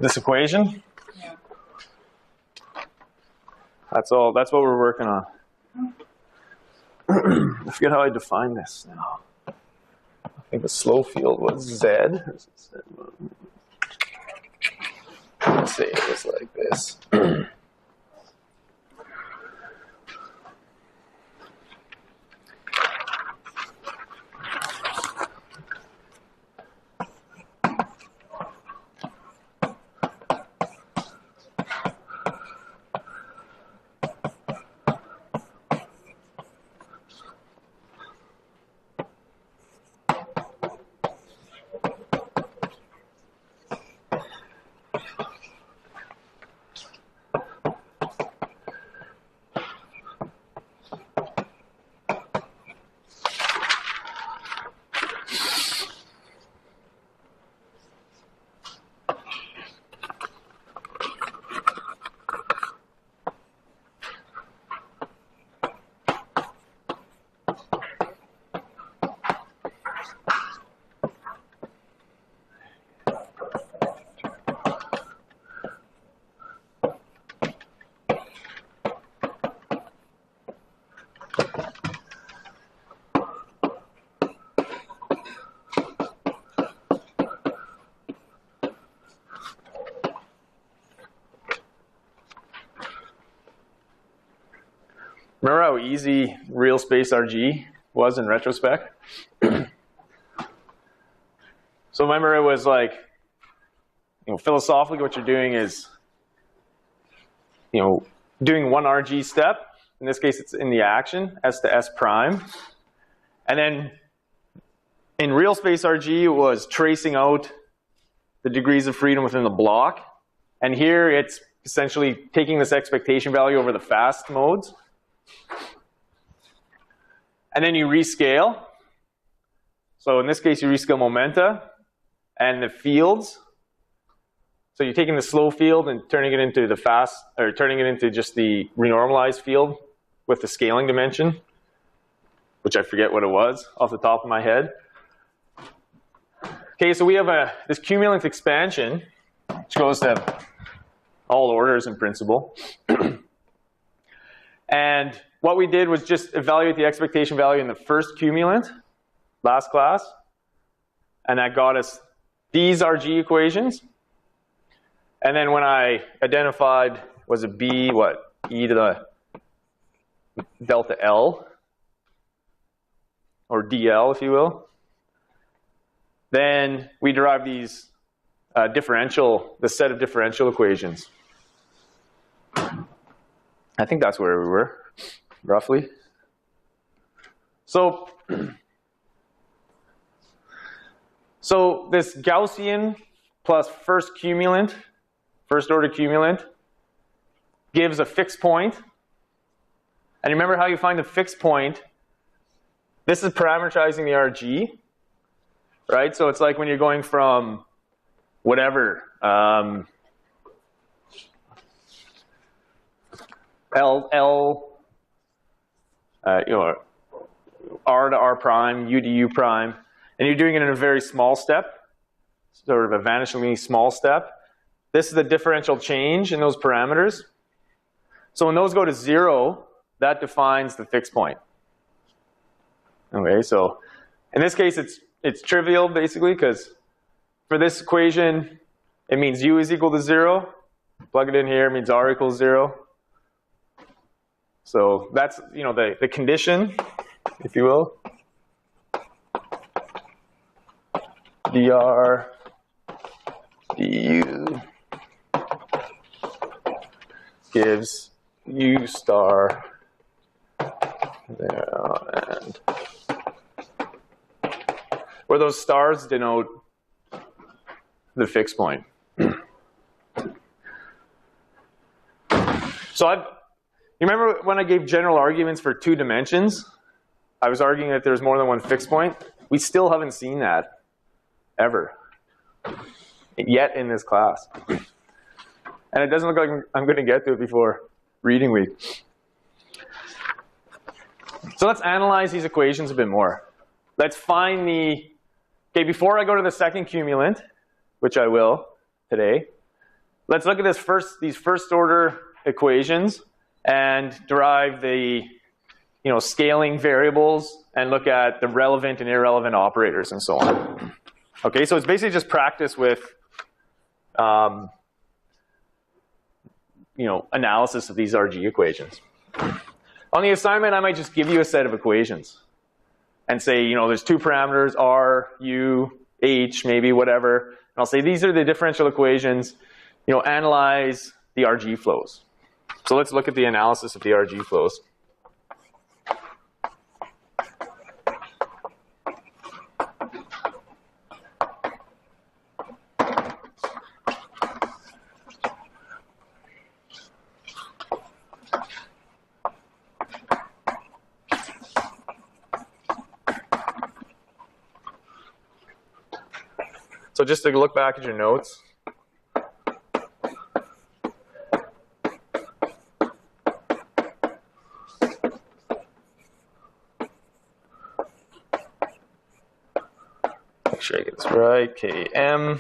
this equation. Yeah. That's all. That's what we're working on. I forget how I define this now. I think the slow field was Z. Let's say it was like this. Remember how easy real space RG was in retrospect? So remember it was like, philosophically what you're doing is, doing one RG step. In this case, it's in the action, S to S prime. And then in real space RG, it was tracing out the degrees of freedom within the block. And here it's essentially taking this expectation value over the fast modes. And then you rescale. So in this case, you rescale momenta and the fields. So you're taking the slow field and turning it into the fast, or turning it into just the renormalized field with the scaling dimension, which I forget what it was off the top of my head. Okay, so we have this cumulant expansion, which goes to all orders in principle. And what we did was just evaluate the expectation value in the first cumulant, last class. And that got us these RG equations. And then when I identified, was it B, what? E to the delta L, or DL, if you will. Then we derived these the set of differential equations. I think that's where we were, roughly. So this Gaussian plus first order cumulant, gives a fixed point. And remember how you find the fixed point? This is parameterizing the RG, right? So it's like when you're going from whatever, R to R prime, U to U prime, and you're doing it in a very small step, sort of a vanishingly small step. This is the differential change in those parameters. So when those go to 0, that defines the fixed point. Okay, so in this case, it's trivial basically, because for this equation, it means U is equal to 0. Plug it in here, it means R equals 0. So that's the condition, if you will. dr du gives U star there, and where those stars denote the fixed point. So you remember when I gave general arguments for 2 dimensions? I was arguing that there's more than one fixed point. We still haven't seen that ever yet in this class. And it doesn't look like I'm going to get to it before reading week. So let's analyze these equations a bit more. Let's find okay, before I go to the second cumulant, which I will today, let's look at these first order equations and derive the scaling variables and look at the relevant and irrelevant operators and so on. Okay, so it's basically just practice with analysis of these RG equations. On the assignment, I might just give you a set of equations and say, there's two parameters, R, U, H, maybe whatever. And I'll say these are the differential equations, analyze the RG flows. So let's look at the analysis of the RG flows. So just to look back at your notes. Make sure I get this right. Km.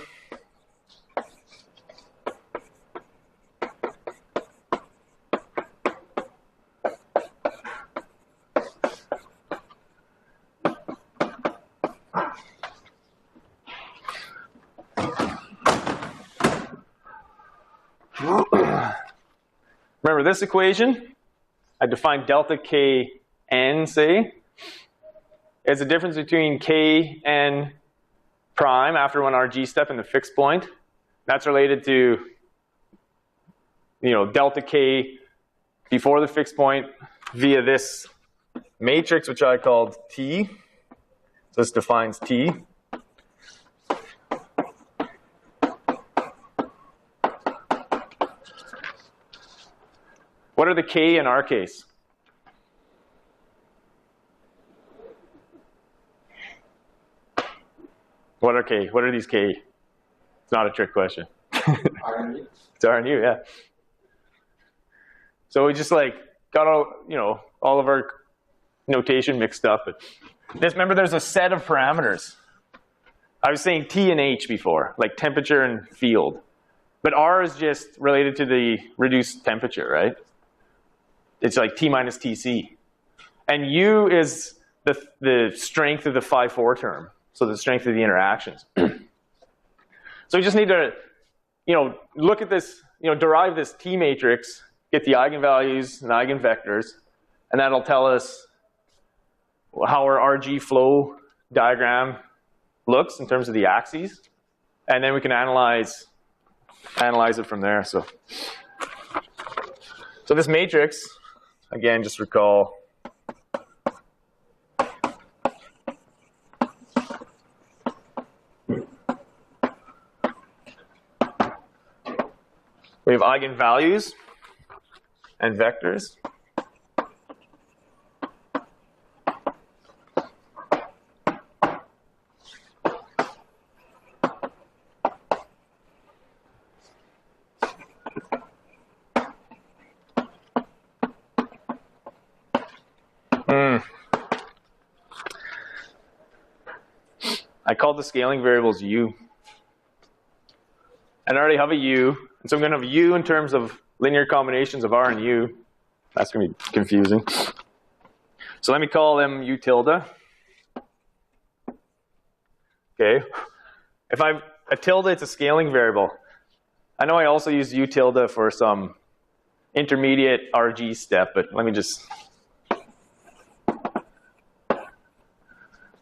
Remember this equation? I defined delta Kn, say, is the difference between Kn prime after one RG step and the fixed point. That's related to, delta K before the fixed point via this matrix, which I called T. So this defines T. What are the K in our case? What are K? What are these K? It's not a trick question. RNU. It's RNU, yeah. So we just got all of our notation mixed up. But remember, there's a set of parameters. I was saying T and H before, like temperature and field. But R is just related to the reduced temperature, right? It's like T minus TC. And U is the strength of the phi-4 term, so the strength of the interactions. So we just need to, look at this, derive this T matrix, get the eigenvalues and eigenvectors, and that'll tell us how our RG flow diagram looks in terms of the axes. And then we can analyze it from there. So this matrix, again, just recall. We have eigenvalues and vectors. I called the scaling variables U. And I already have a U. And so I'm going to have U in terms of linear combinations of R and U. That's going to be confusing. So let me call them U tilde. Okay. If a tilde, it's a scaling variable. I know I also use U tilde for some intermediate RG step, but let me just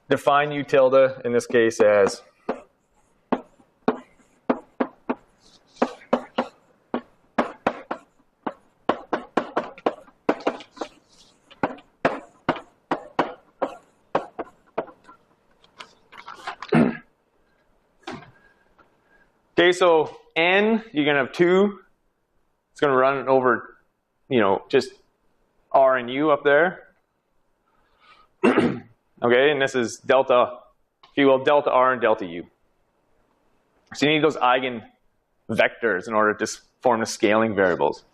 define U tilde in this case as okay, so N, you're going to have 2. It's going to run over, just R and U up there. Okay, and this is delta, if you will, delta R and delta U. So you need those eigenvectors in order to form the scaling variables.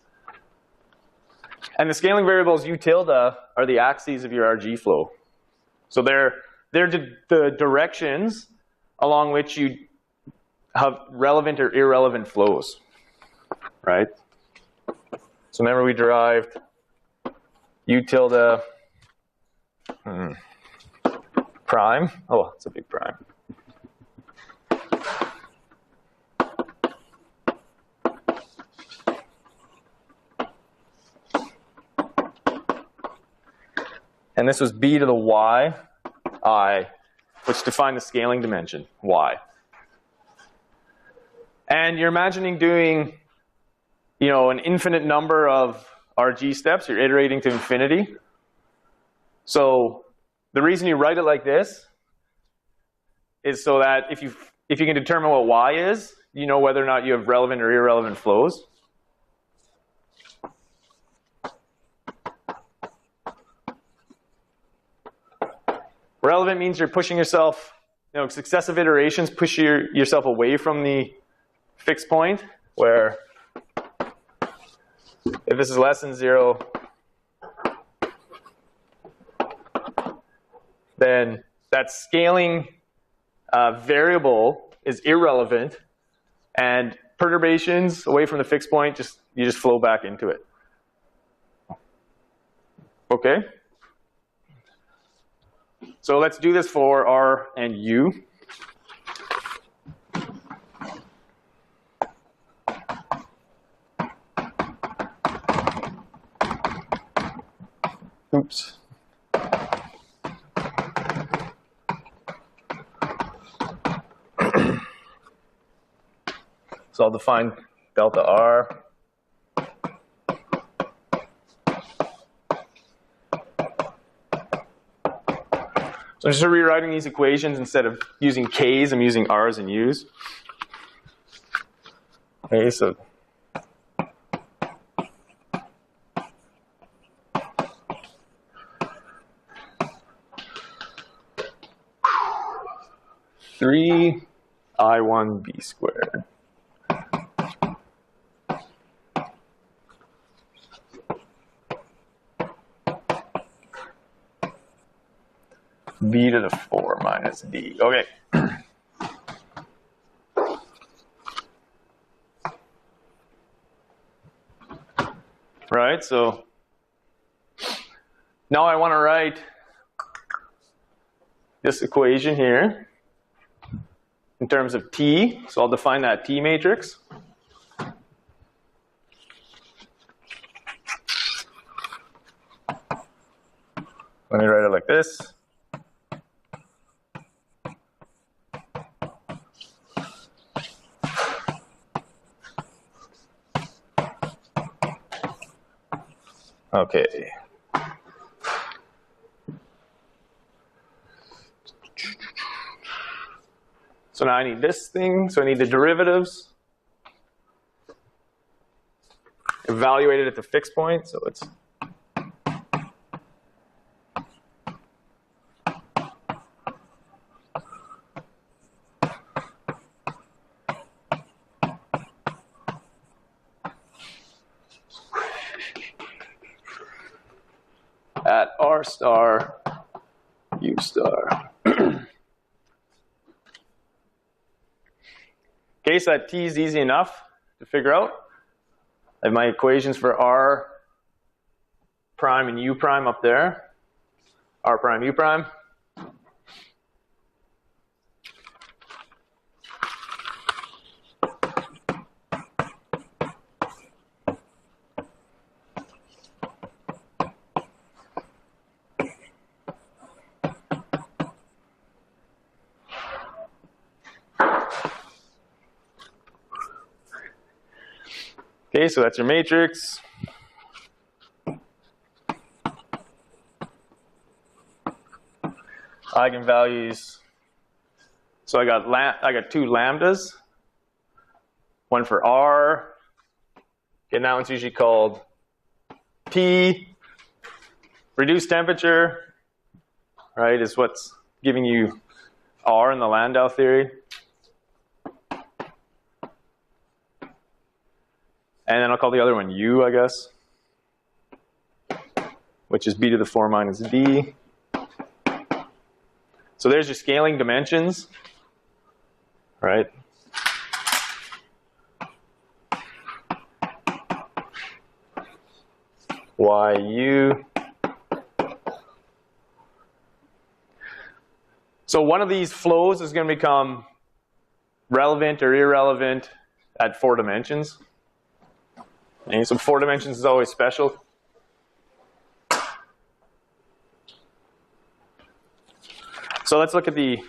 And the scaling variables U tilde are the axes of your RG flow. So they're the directions along which you have relevant or irrelevant flows. right? So remember we derived u tilde prime. Oh, it's a big prime. And this was b to the y, I, which defined the scaling dimension, y. And you're imagining doing, you know, an infinite number of RG steps. You're iterating to infinity. So the reason you write it like this is so that if you can determine what y is, you know whether or not you have relevant or irrelevant flows. Relevant means you're pushing yourself, you know, successive iterations push yourself away from the fixed point, where if this is less than 0, then that scaling variable is irrelevant, and perturbations away from the fixed point, you just flow back into it. Okay? So let's do this for R and U. Oops. So I'll define delta R. So I'm just rewriting these equations. Instead of using K's, I'm using R's and U's. Okay, so three I1B squared. B to the 4 minus D. Okay. Right, so now I want to write this equation here in terms of T. So I'll define that T matrix. Let me write it like this. Okay. So now I need this thing. So I need the derivatives evaluated at the fixed point. So let's at R star, U star. Okay, so that T is easy enough to figure out. I have my equations for R prime and U prime up there. R prime, U prime. Okay, so that's your matrix. Eigenvalues. So I got two lambdas. One for R. Okay, now it's usually called T. Reduced temperature, right, is what's giving you R in the Landau theory. And then I'll call the other one U, I guess, which is B to the 4 minus D. So there's your scaling dimensions, right? YU. So one of these flows is going to become relevant or irrelevant at 4 dimensions. And so 4 dimensions is always special. So let's look at the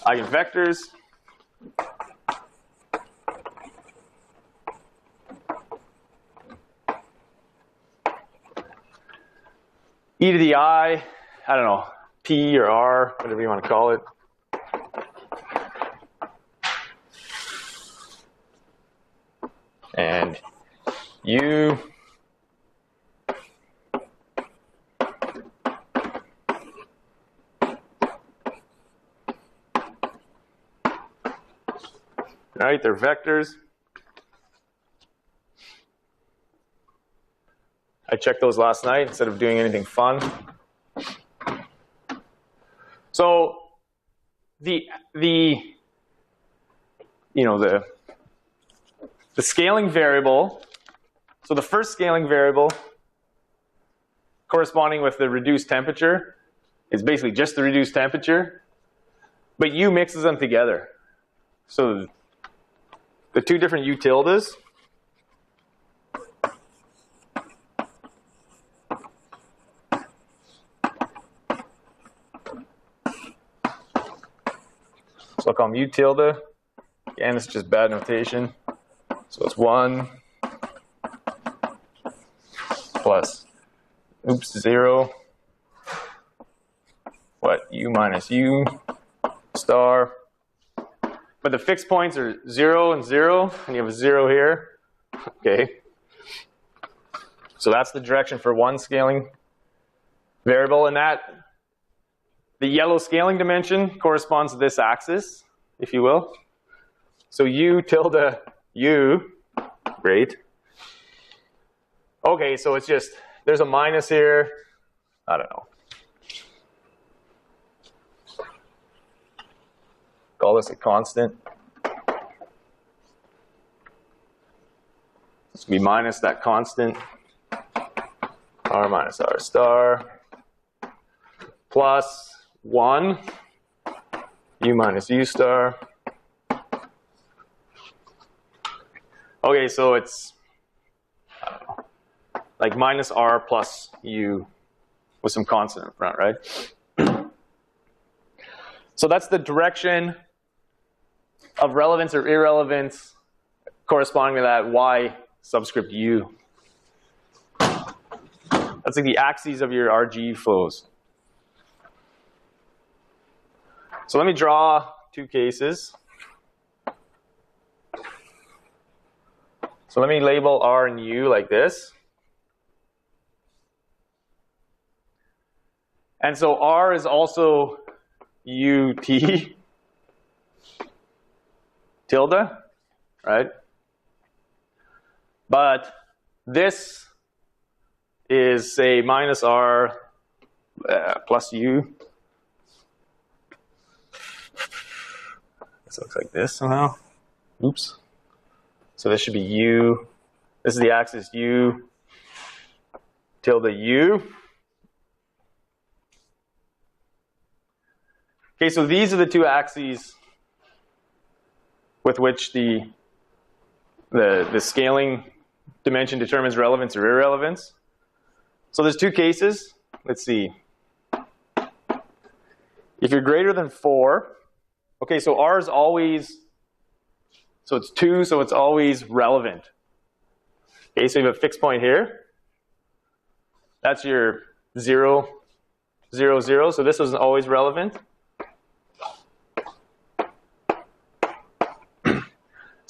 eigenvectors. E to the I don't know, P or R, whatever you want to call it. And U. All right, they're vectors. I checked those last night instead of doing anything fun. So the scaling variable, so the first scaling variable corresponding with the reduced temperature is basically just the reduced temperature, but U mixes them together. So the 2 different U tildes so I'll call them U tilde. Again, it's just bad notation. So it's 1 plus, 0. What? U minus U star. But the fixed points are 0 and 0, and you have a 0 here. Okay. So that's the direction for one scaling variable, and that the yellow scaling dimension corresponds to this axis, if you will. So U tilde U, great. Okay, so it's just, there's a minus here. I don't know. Call this a constant. This will be minus that constant, R minus R star, plus 1, U minus U star. Okay, so it's, I don't know, like minus R plus U with some constant in front, right? So that's the direction of relevance or irrelevance corresponding to that Y subscript U. That's like the axes of your RG flows. So let me draw 2 cases. So let me label R and U like this. And so R is also UT tilde, right? But this is, say, minus R plus U. This looks like this somehow. Oops. So this should be U. This is the axis U tilde U. Okay, so these are the 2 axes with which the scaling dimension determines relevance or irrelevance. So there's 2 cases. Let's see. If you're greater than 4, okay, so R is always, so it's 2, so it's always relevant. Okay, so you have a fixed point here. That's your 0, 0, 0, so this is always relevant.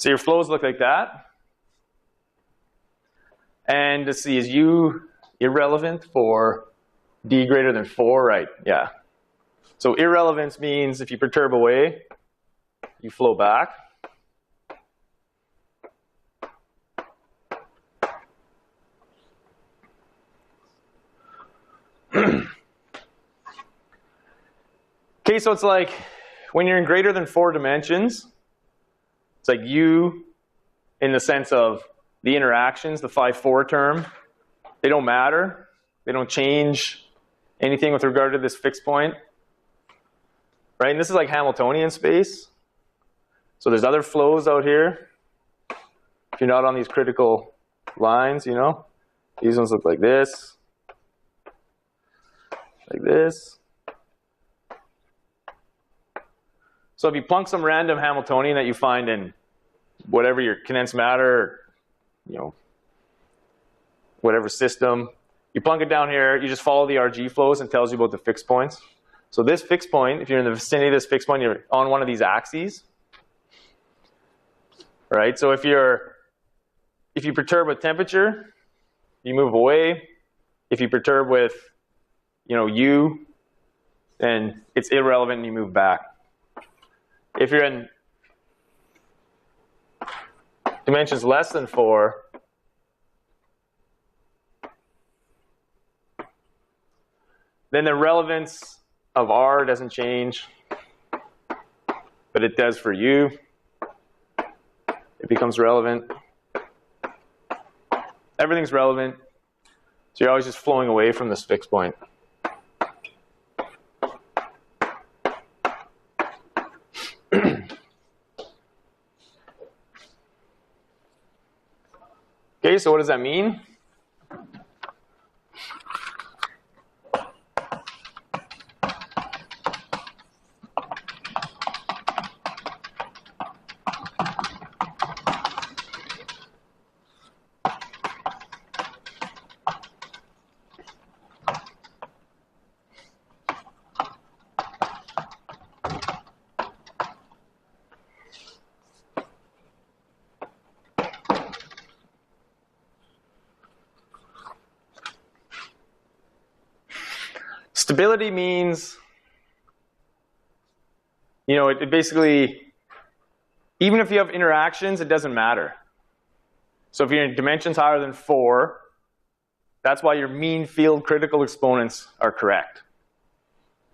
So your flows look like that. And let's see, is U irrelevant for D greater than 4? Right, yeah. So irrelevance means if you perturb away, you flow back. Okay, so it's like when you're in greater than 4 dimensions, it's like U in the sense of the interactions, the phi-4 term, they don't matter. They don't change anything with regard to this fixed point. Right? And this is like Hamiltonian space. So there's other flows out here. If you're not on these critical lines, you know, these ones look like this. Like this. So if you plunk some random Hamiltonian that you find in whatever your condensed matter, you know, whatever system, you plunk it down here, you just follow the RG flows and it tells you about the fixed points. So this fixed point, if you're in the vicinity of this fixed point, you're on one of these axes. Right? So if you perturb with temperature, you move away. If you perturb with, you know, U, then it's irrelevant and you move back. If you're in dimensions less than 4, then the relevance of R doesn't change, but it does for U. It becomes relevant. Everything's relevant. So you're always just flowing away from this fixed point. Okay, so what does that mean? Stability means, you know, it basically, even if you have interactions, it doesn't matter. So if you're in dimensions higher than 4, that's why your mean field critical exponents are correct.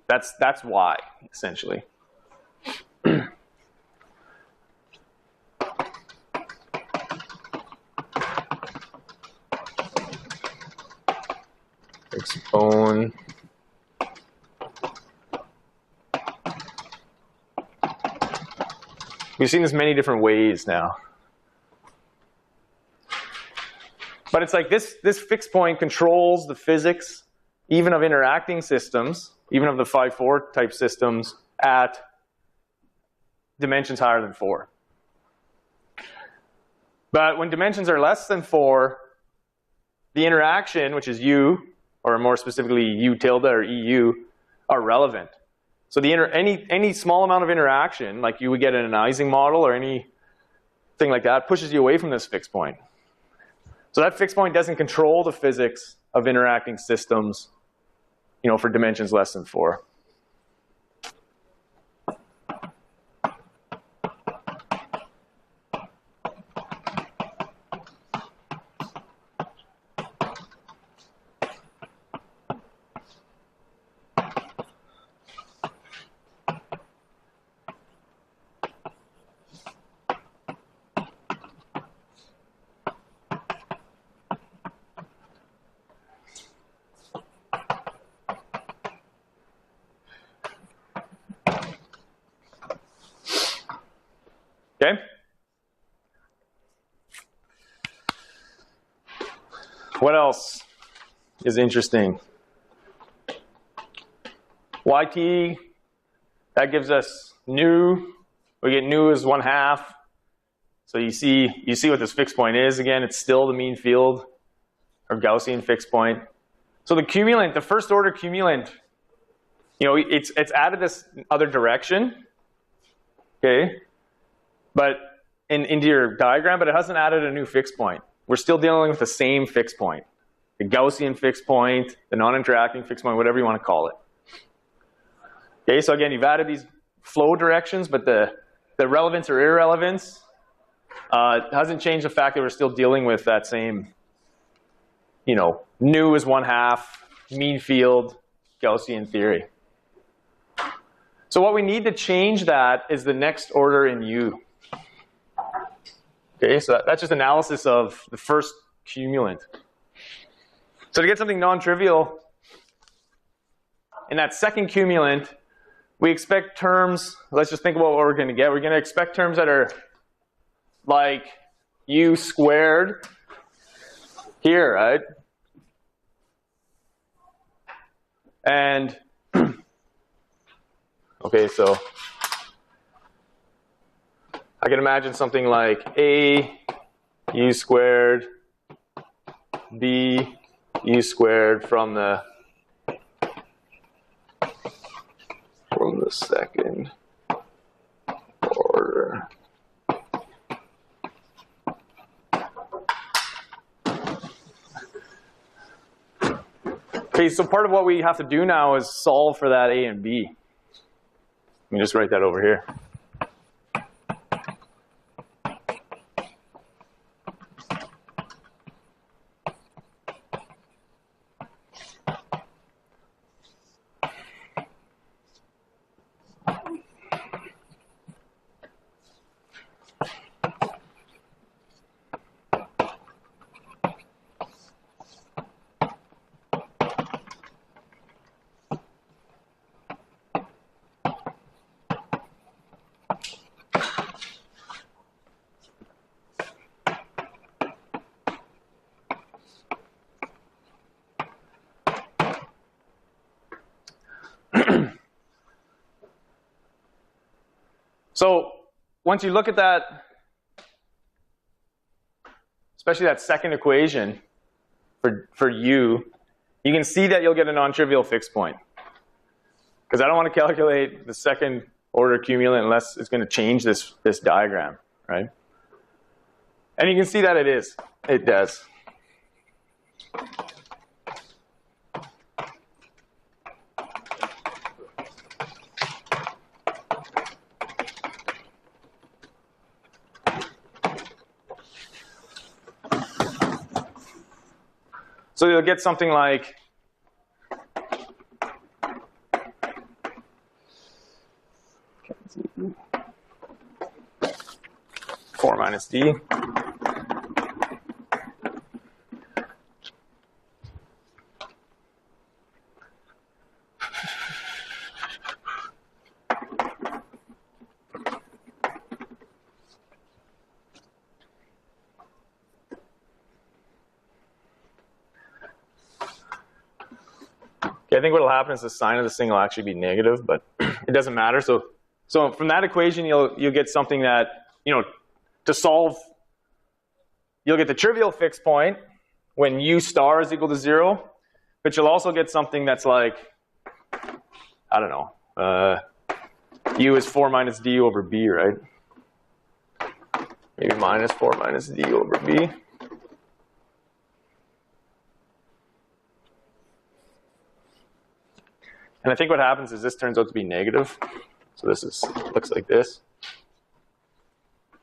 That's why, essentially. Expone. We've seen this many different ways now. But it's like this fixed point controls the physics, even of interacting systems, even of the phi-4 type systems at dimensions higher than 4. But when dimensions are less than 4, the interaction, which is U, or more specifically U tilde or EU, are relevant. So any small amount of interaction, like you would get in an Ising model or anything like that, pushes you away from this fixed point. So that fixed point doesn't control the physics of interacting systems, you know, for dimensions less than 4. Okay? What else is interesting? YT, that gives us nu. We get nu as 1/2. So you see what this fixed point is. Again, it's still the mean field or Gaussian fixed point. So the cumulant, the first order cumulant, you know, it's added this other direction. Okay? But into your diagram, but it hasn't added a new fixed point. We're still dealing with the same fixed point. The Gaussian fixed point, the non-interacting fixed point, whatever you want to call it. Okay, so again, you've added these flow directions, but the relevance or irrelevance hasn't changed the fact that we're still dealing with that same, you know, nu is 1/2, mean field, Gaussian theory. So what we need to change that is the next order in U. Okay, so that's just analysis of the first cumulant. So to get something non-trivial, in that second cumulant, we expect terms, let's just think about what we're going to get. We're going to expect terms that are like u squared here, right? And, okay, so I can imagine something like a u squared, b u squared from the second order. Okay, so part of what we have to do now is solve for that a and b. Let me just write that over here. So once you look at that, especially that second equation for u, you can see that you'll get a non-trivial fixed point. Because I don't want to calculate the second order cumulant unless it's going to change this diagram, right? And you can see that it does. So you'll get something like 4 minus d. I think what will happen is the sign of this thing will actually be negative, but it doesn't matter. So from that equation, you'll get something that, to solve, you'll get the trivial fixed point when u star is equal to 0, but you'll also get something that's like, I don't know, u is 4 minus d over b, right? Maybe minus 4 minus d over b. And I think what happens is this turns out to be negative. So this looks like this.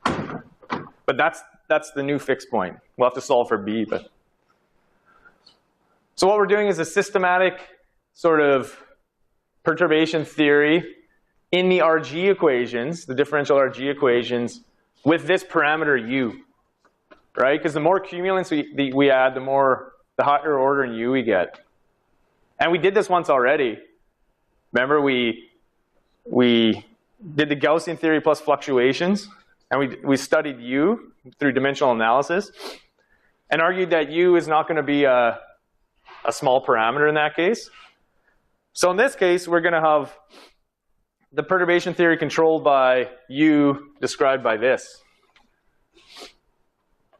But that's the new fixed point. We'll have to solve for b. So what we're doing is a systematic sort of perturbation theory in the RG equations, the differential RG equations, with this parameter u, right? Because the more cumulants we add, the higher order in u we get. And we did this once already. Remember, we did the Gaussian theory plus fluctuations, and we studied u through dimensional analysis, and argued that u is not going to be a small parameter in that case. So in this case, we're going to have the perturbation theory controlled by u described by this.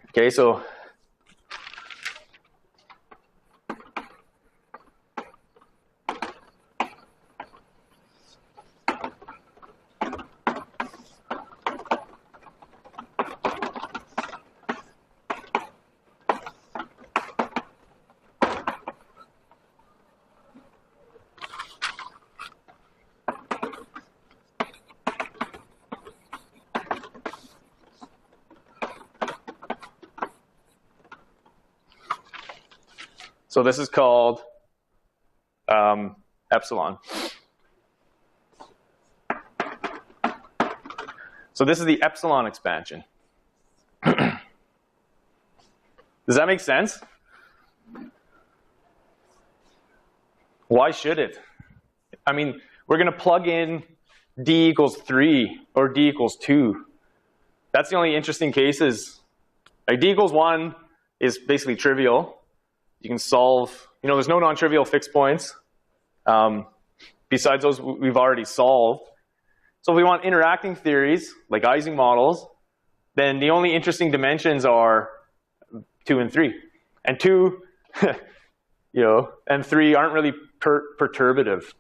Okay, so this is called epsilon. So this is the epsilon expansion. Does that make sense? Why should it? I mean, we're going to plug in d equals 3 or d equals 2. That's the only interesting cases. Like d equals 1 is basically trivial. You can solve, there's no non-trivial fixed points. Besides those we've already solved. So if we want interacting theories, like Ising models, then the only interesting dimensions are 2 and 3. And 2, and 3 aren't really perturbative.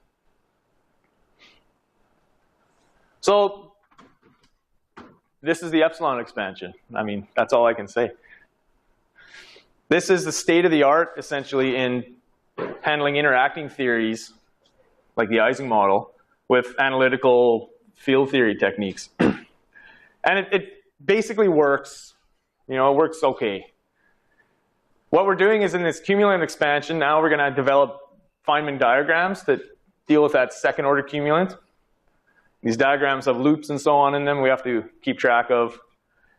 So this is the epsilon expansion. I mean, that's all I can say. This is the state of the art, essentially, in handling interacting theories, like the Ising model, with analytical field theory techniques. And it basically works. It works okay. What we're doing is in this cumulant expansion, now we're going to develop Feynman diagrams that deal with that second order cumulant. These diagrams have loops and so on in them we have to keep track of.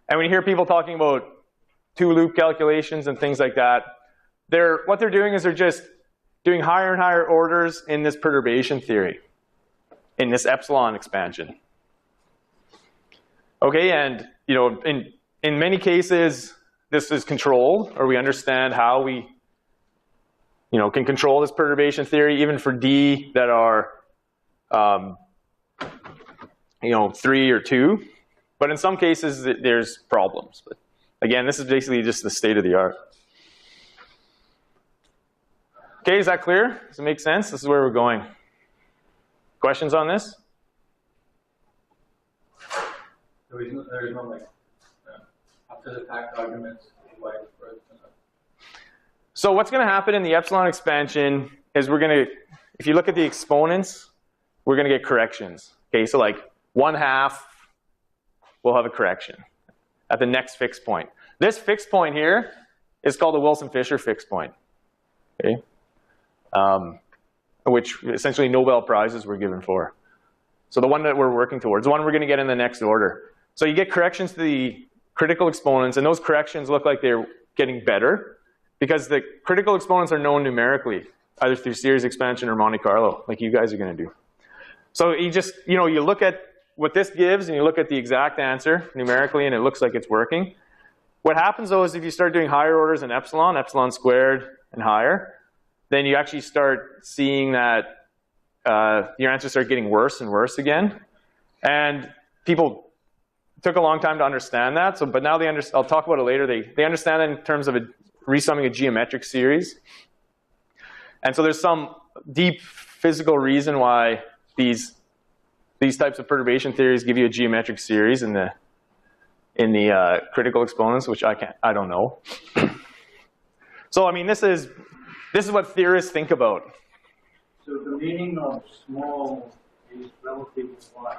And when you hear people talking about 2-loop calculations and things like that, what they're doing is they're just doing higher and higher orders in this perturbation theory, in this epsilon expansion. Okay, and in many cases, this is controlled, or we understand how we can control this perturbation theory, even for d that are 3 or 2. But in some cases, there's problems. But again, this is basically just the state of the art. Okay, is that clear? Does it make sense? This is where we're going. Questions on this? There is no after the fact arguments. So what's going to happen in the epsilon expansion is if you look at the exponents, we're going to get corrections. Okay, so like 1/2 will have a correction at the next fixed point. This fixed point here is called the Wilson-Fisher fixed point. Okay, which essentially Nobel Prizes were given for. So the one that we're working towards, the one we're going to get in the next order. So you get corrections to the critical exponents, and those corrections look like they're getting better because the critical exponents are known numerically, either through series expansion or Monte Carlo, like you guys are going to do. So you just, you look at what this gives, and you look at the exact answer numerically, and it looks like it's working. What happens, though, is if you start doing higher orders in epsilon squared and higher, then you actually start seeing that your answers start getting worse and worse again. And people took a long time to understand that. So, but now they understand. I'll talk about it later. They understand it in terms of resumming a geometric series. And so there's some deep physical reason why these types of perturbation theories give you a geometric series in the critical exponents, which I don't know. So I mean, this is what theorists think about. So the meaning of small is relative to what?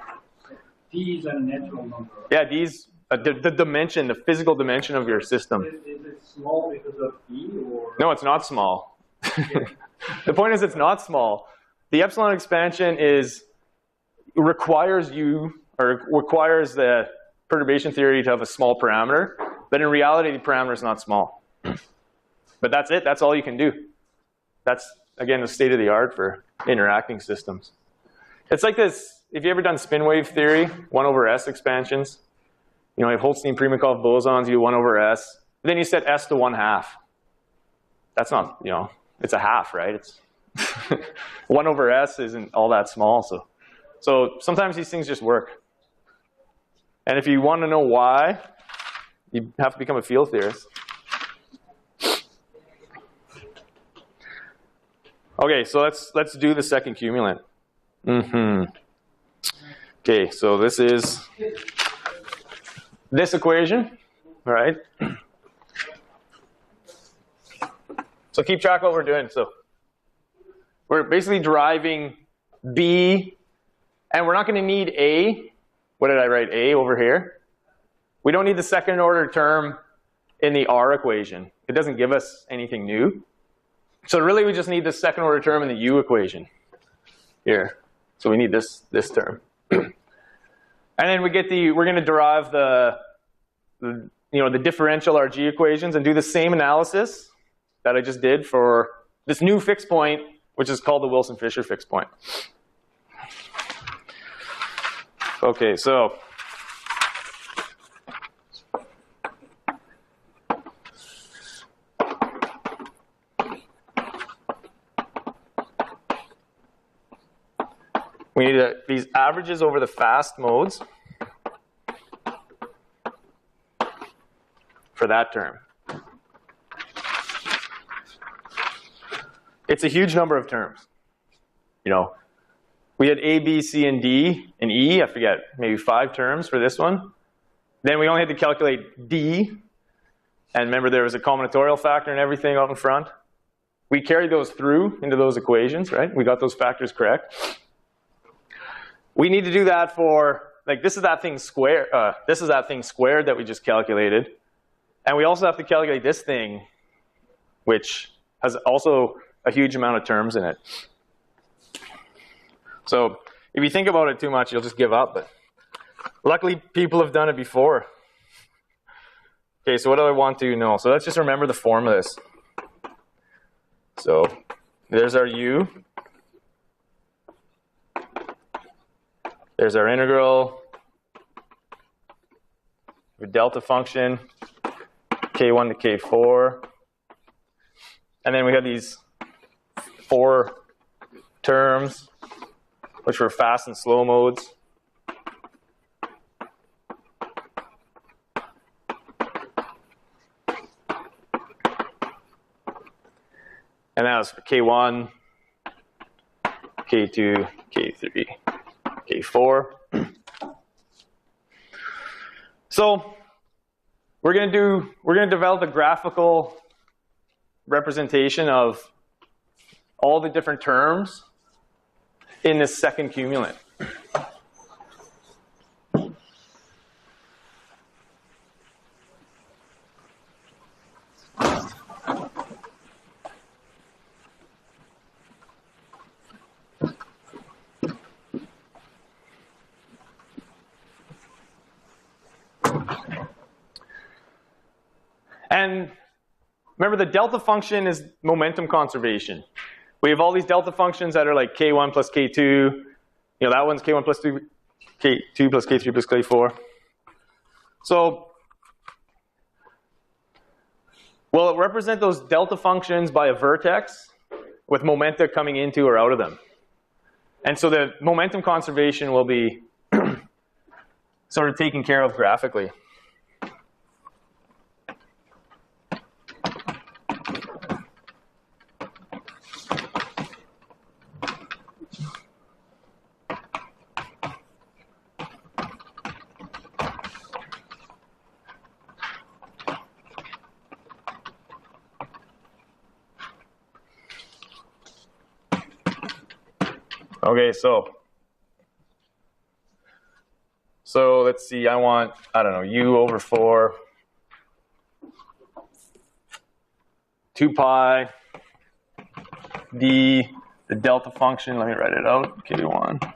D is a natural number. Yeah, D's the dimension, the physical dimension of your system. Is it small because of D, or? No, it's not small. The point is, it's not small. The epsilon expansion requires the perturbation theory to have a small parameter, but in reality, the parameter is not small. But that's it. That's all you can do. That's, again, the state of the art for interacting systems. It's like this. If you ever done spin wave theory, 1/s expansions, you have Holstein-Primakov bosons, you do 1/s. Then you set S to 1/2. That's not, it's a half, right? It's 1/s isn't all that small. So sometimes these things just work. And if you want to know why, you have to become a field theorist. Okay, so let's do the second cumulant. Okay, so this is this equation, right? So keep track of what we're doing. So we're basically deriving B, and we're not going to need A. What did I write? A over here. We don't need the second order term in the R equation. It doesn't give us anything new. So really we just need the second order term in the U equation here. So we need this term. And then we're going to derive the the differential RG equations and do the same analysis that I just did for this new fixed point, which is called the Wilson-Fisher fixed point. Okay, so we need these averages over the fast modes for that term. It's a huge number of terms. We had A, B, C, and D, and E, I forget, maybe 5 terms for this one. Then we only had to calculate D, and remember there was a combinatorial factor and everything out in front. We carried those through into those equations, right? We got those factors correct. We need to do that for, this is that thing squared that we just calculated. And we also have to calculate this thing, which has also a huge amount of terms in it. So if you think about it too much, you'll just give up. But luckily, people have done it before. Okay, so what do I want to know? So let's just remember the form of this. So there's our U. There's our integral. The delta function, K1 to K4. And then we have these 4 terms, which were fast and slow modes. And that was for K1, K2, K3, K4. So we're going to develop a graphical representation of all the different terms in this second cumulant. And remember, the delta function is momentum conservation. We have all these delta functions that are like K1 plus K2. That one's K1 plus 2, K2 plus K3 plus K4. So will it represent those delta functions by a vertex with momenta coming into or out of them? And so the momentum conservation will be sort of taken care of graphically. Okay, so let's see, I want, U over 4, 2 pi, d, the delta function, let me write it out, K1.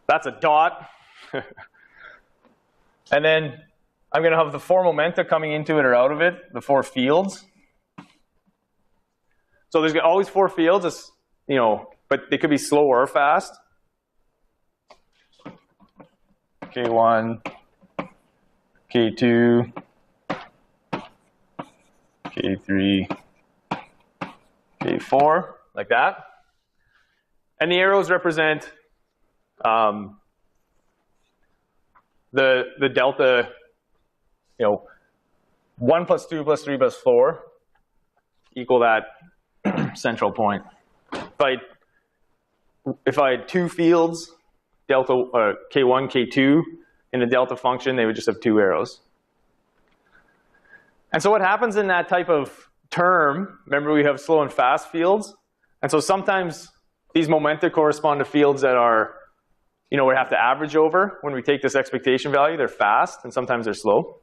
That's a dot. And then I'm going to have the 4 momenta coming into it or out of it, the 4 fields. So there's always 4 fields, but they could be slow or fast. K1, K2, K3, K4, like that. And the arrows represent the delta, 1 plus 2 plus 3 plus 4 equal that central point. If I had 2 fields, delta K1, K2 in the delta function, they would just have 2 arrows. And so what happens in that type of term, remember we have slow and fast fields, and so sometimes these momenta correspond to fields that are we have to average over. When we take this expectation value, they're fast, and sometimes they're slow.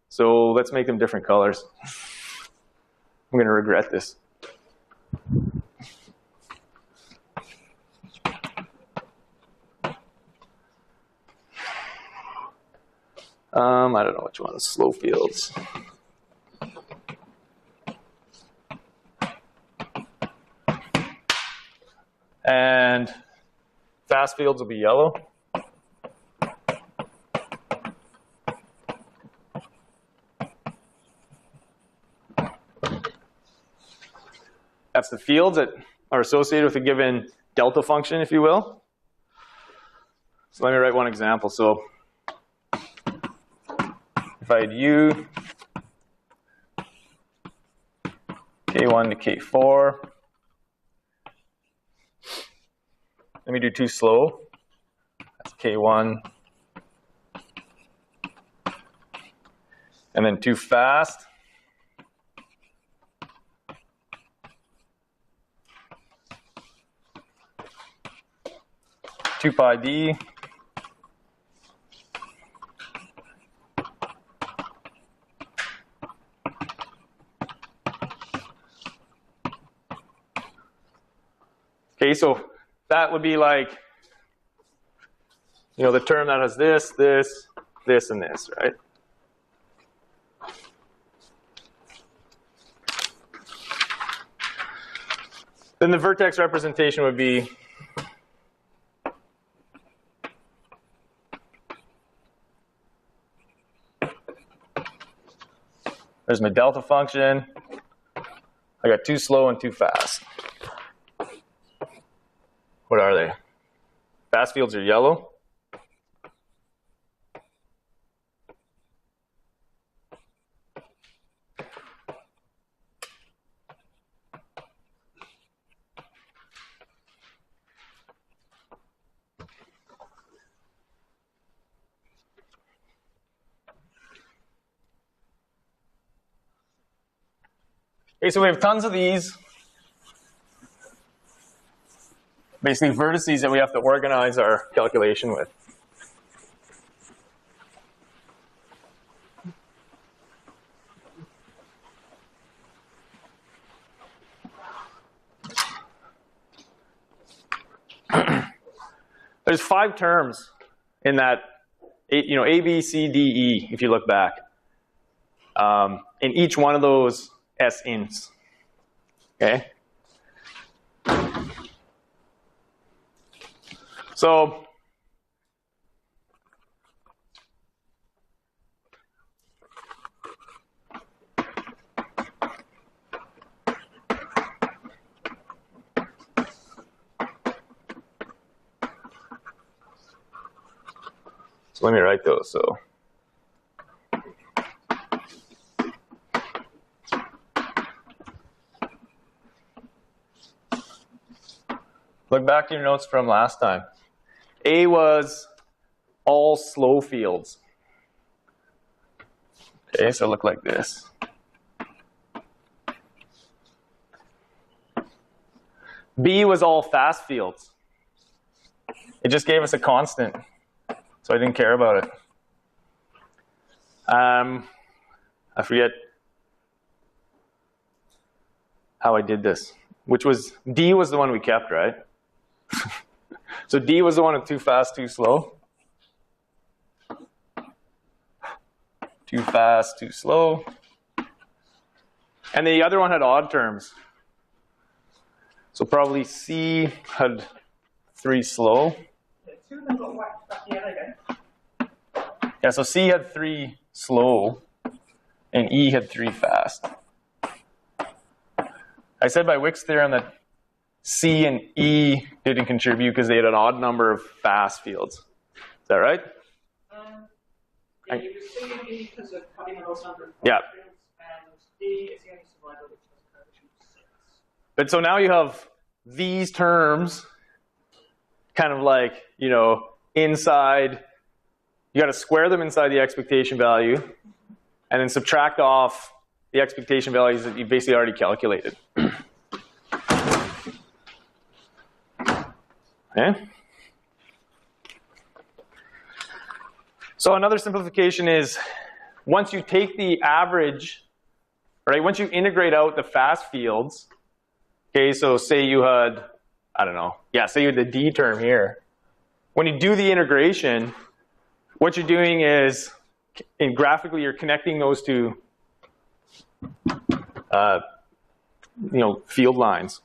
So let's make them different colors. I'm going to regret this. I don't know which one. Slow fields. And fast fields will be yellow. That's the fields that are associated with a given delta function, if you will. So let me write one example. So if I had u, k1 to k4, let me do too slow. That's k1. And then too fast. Two pi d. Okay, so that would be like, you know, the term that has this, this, this, and this, right? Then the vertex representation would be there's my delta function. I got too slow and too fast. What are they? Fast fields are yellow. Okay, so we have tons of these. Basically vertices that we have to organize our calculation with. There's 5 terms in that, you know, A, B, C, D, E, if you look back. In each one of those S ints. Okay? So let me write those. So look back to your notes from last time. A was all slow fields. Okay, so look like this. B was all fast fields. It just gave us a constant, so I didn't care about it. I forget how I did this. Which was, D was the one we kept, right? So D was the one with too fast, too slow. Too fast, too slow. And the other one had odd terms. So probably C had 3 slow. Yeah, so C had 3 slow, and E had 3 fast. I said by Wick's theorem that C and E didn't contribute because they had an odd number of fast fields. Is that right? Yeah, you were C and E because of cutting those number of yeah. fields, and D is the only survivor which has a coefficient of 6. But so now you have these terms kind of like, you know, inside, you got to square them inside the expectation value and then subtract off the expectation values that you basically already calculated. Okay? So another simplification is once you take the average right? Once you integrate out the fast fields, okay, so say you had, I don't know, yeah, say you had the D term here. When you do the integration, what you're doing is, graphically, you're connecting those two, field lines.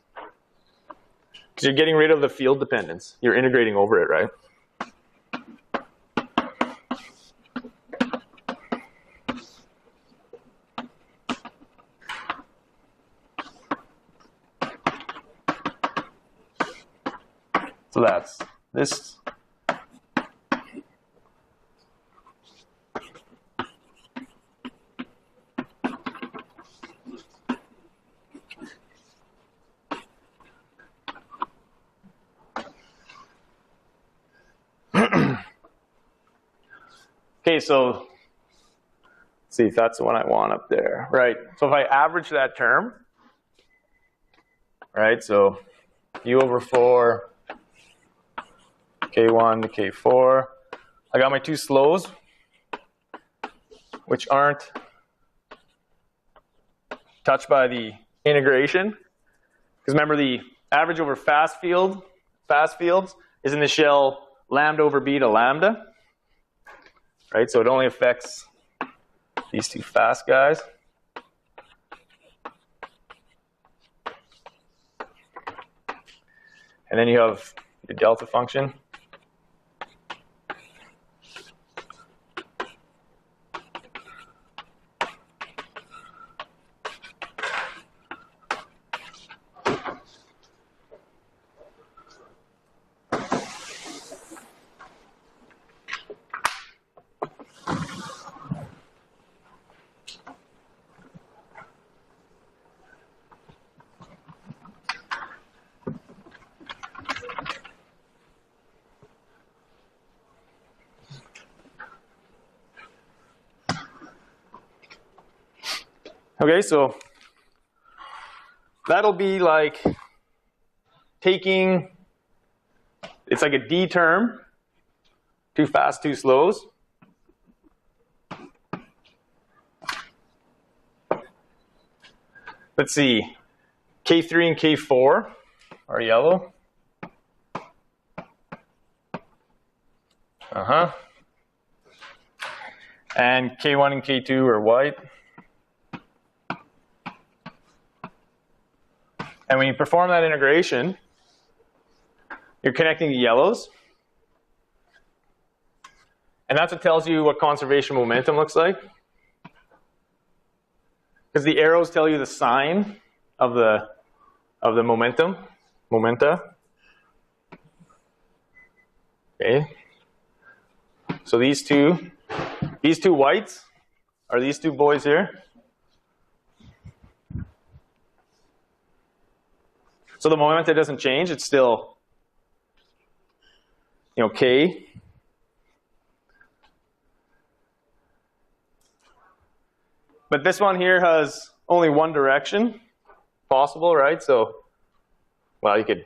Because you're getting rid of the field dependence. You're integrating over it, right? So that's this. Okay, so let's see if that's the one I want up there. Right, so if I average that term, right, so U over 4, K1 to K4. I got my two slows, which aren't touched by the integration. Because remember, the average over fast fields is in the shell lambda over beta lambda. Right, so it only affects these two fast guys. And then you have your delta function. Okay, so that'll be like taking, it's like a D term, two fast, two slows. Let's see, K3 and K4 are yellow. And K1 and K2 are white. And when you perform that integration, you're connecting the yellows. And that's what tells you what conservation momentum looks like. Because the arrows tell you the sign of the momenta. Okay. So these two whites are these two boys here. So the momenta doesn't change, it's still, K. But this one here has only one direction possible, right? So, well, you could,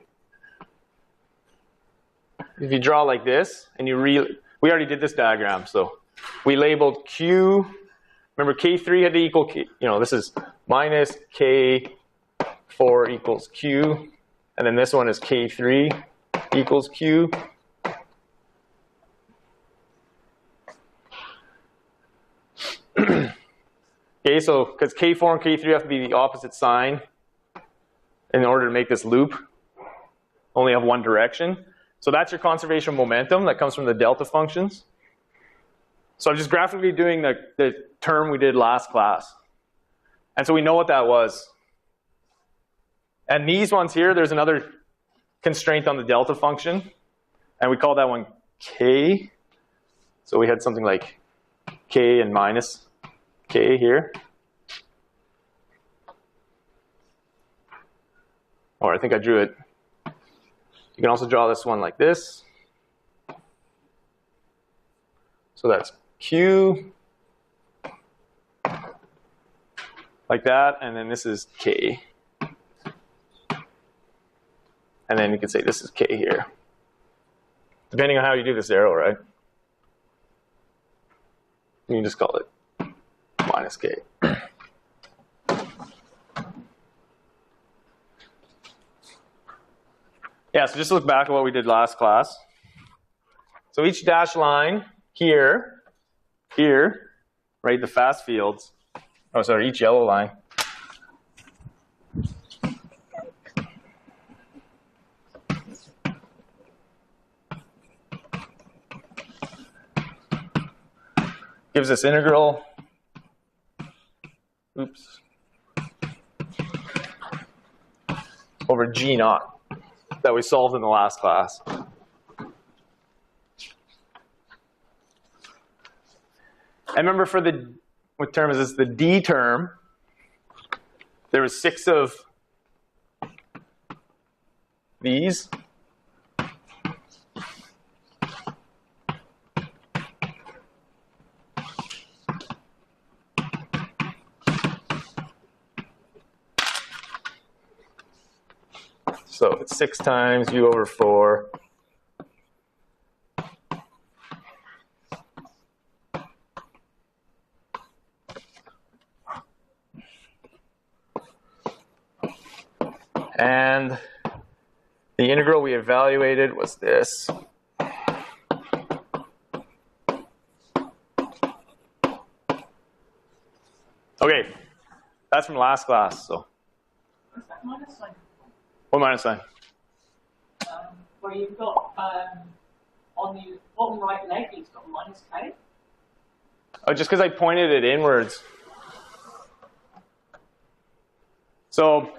if you draw like this, and we already did this diagram, so we labeled Q, remember K3 had to equal, this is minus K4 equals Q, and then this one is K3 equals Q. Okay, so because K4 and K3 have to be the opposite sign in order to make this loop only have one direction. So that's your conservation momentum that comes from the delta functions. So I'm just graphically doing the term we did last class. And so we know what that was. And these ones here, there's another constraint on the delta function. And we call that one K. So we had something like K and minus K here. Or I think I drew it. You can also draw this one like this. So that's Q. Like that, and then this is K. And then you can say this is K here. Depending on how you do this arrow, right? You can just call it minus K. Yeah, so just look back at what we did last class. So each dashed line here, right, the fast fields. Oh, sorry, each yellow line. Gives us integral. Oops. Over G naught that we solved in the last class. And remember for the, what term is this? The D term, there was 6 of these. So it's 6 times u over 4. And the integral we evaluated was this. Okay, that's from last class. So What's that minus sign? what minus sign? Where you've got on the bottom right leg, it's got minus K. Oh, just because I pointed it inwards. So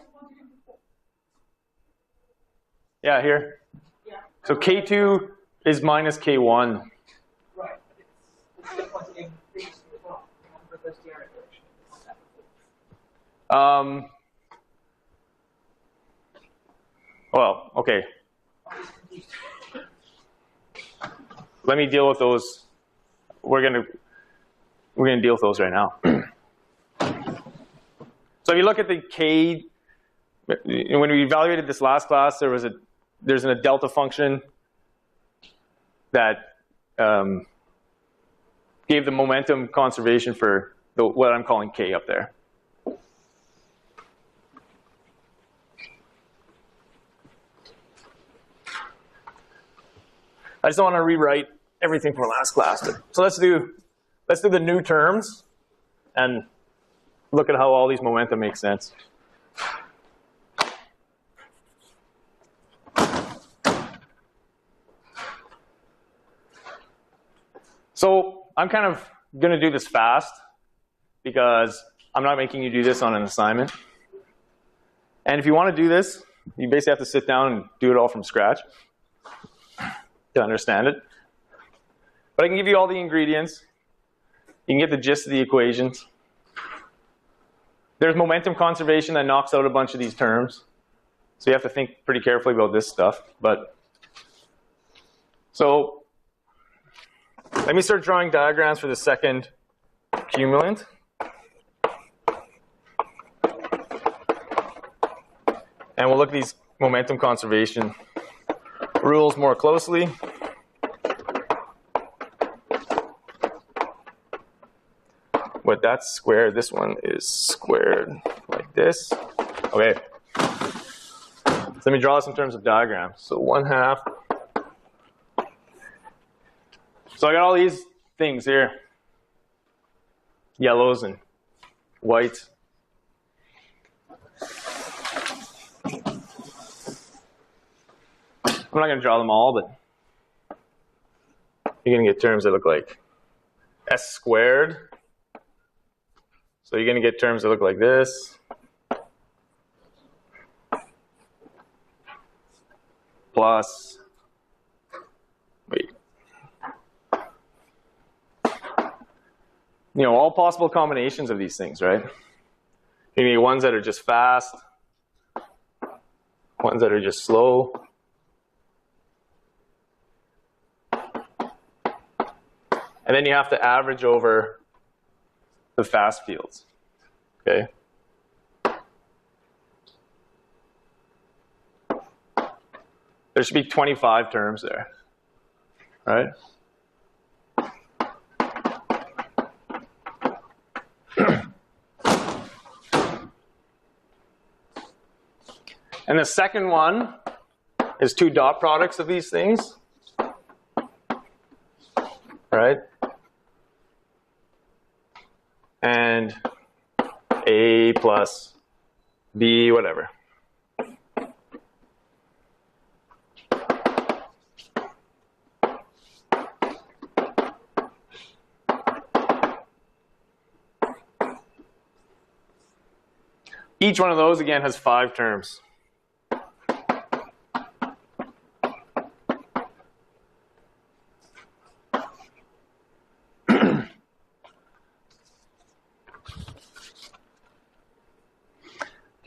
yeah, here. Yeah. So K2 is minus K1. Right. It's still pointed in previously as well. In the reverse direction. Well, okay. Let me deal with those. We're gonna deal with those right now. So if you look at the K, when we evaluated this last class, there's a delta function that gave the momentum conservation for what I'm calling K up there. I just don't want to rewrite everything from last class. So let's do the new terms and look at how all these momentum make sense. So I'm kind of going to do this fast because I'm not making you do this on an assignment. And if you want to do this, you basically have to sit down and do it all from scratch to understand it. But I can give you all the ingredients. You can get the gist of the equations. There's momentum conservation that knocks out a bunch of these terms. So you have to think pretty carefully about this stuff. So let me start drawing diagrams for the second cumulant. And we'll look at these momentum conservation rules more closely. But that's squared. This one is squared like this. Okay. So let me draw this in terms of diagrams. So 1/2. So I got all these things here. Yellows and whites. I'm not going to draw them all, but you're going to get terms that look like s squared. So you're going to get terms that look like this. Plus, wait. You know, all possible combinations of these things, right? You need ones that are just fast, ones that are just slow. And then you have to average over the fast fields, okay? There should be 25 terms there, right? And the second one is two dot products of these things, right? And A plus B, whatever. Each one of those, again, has 5 terms.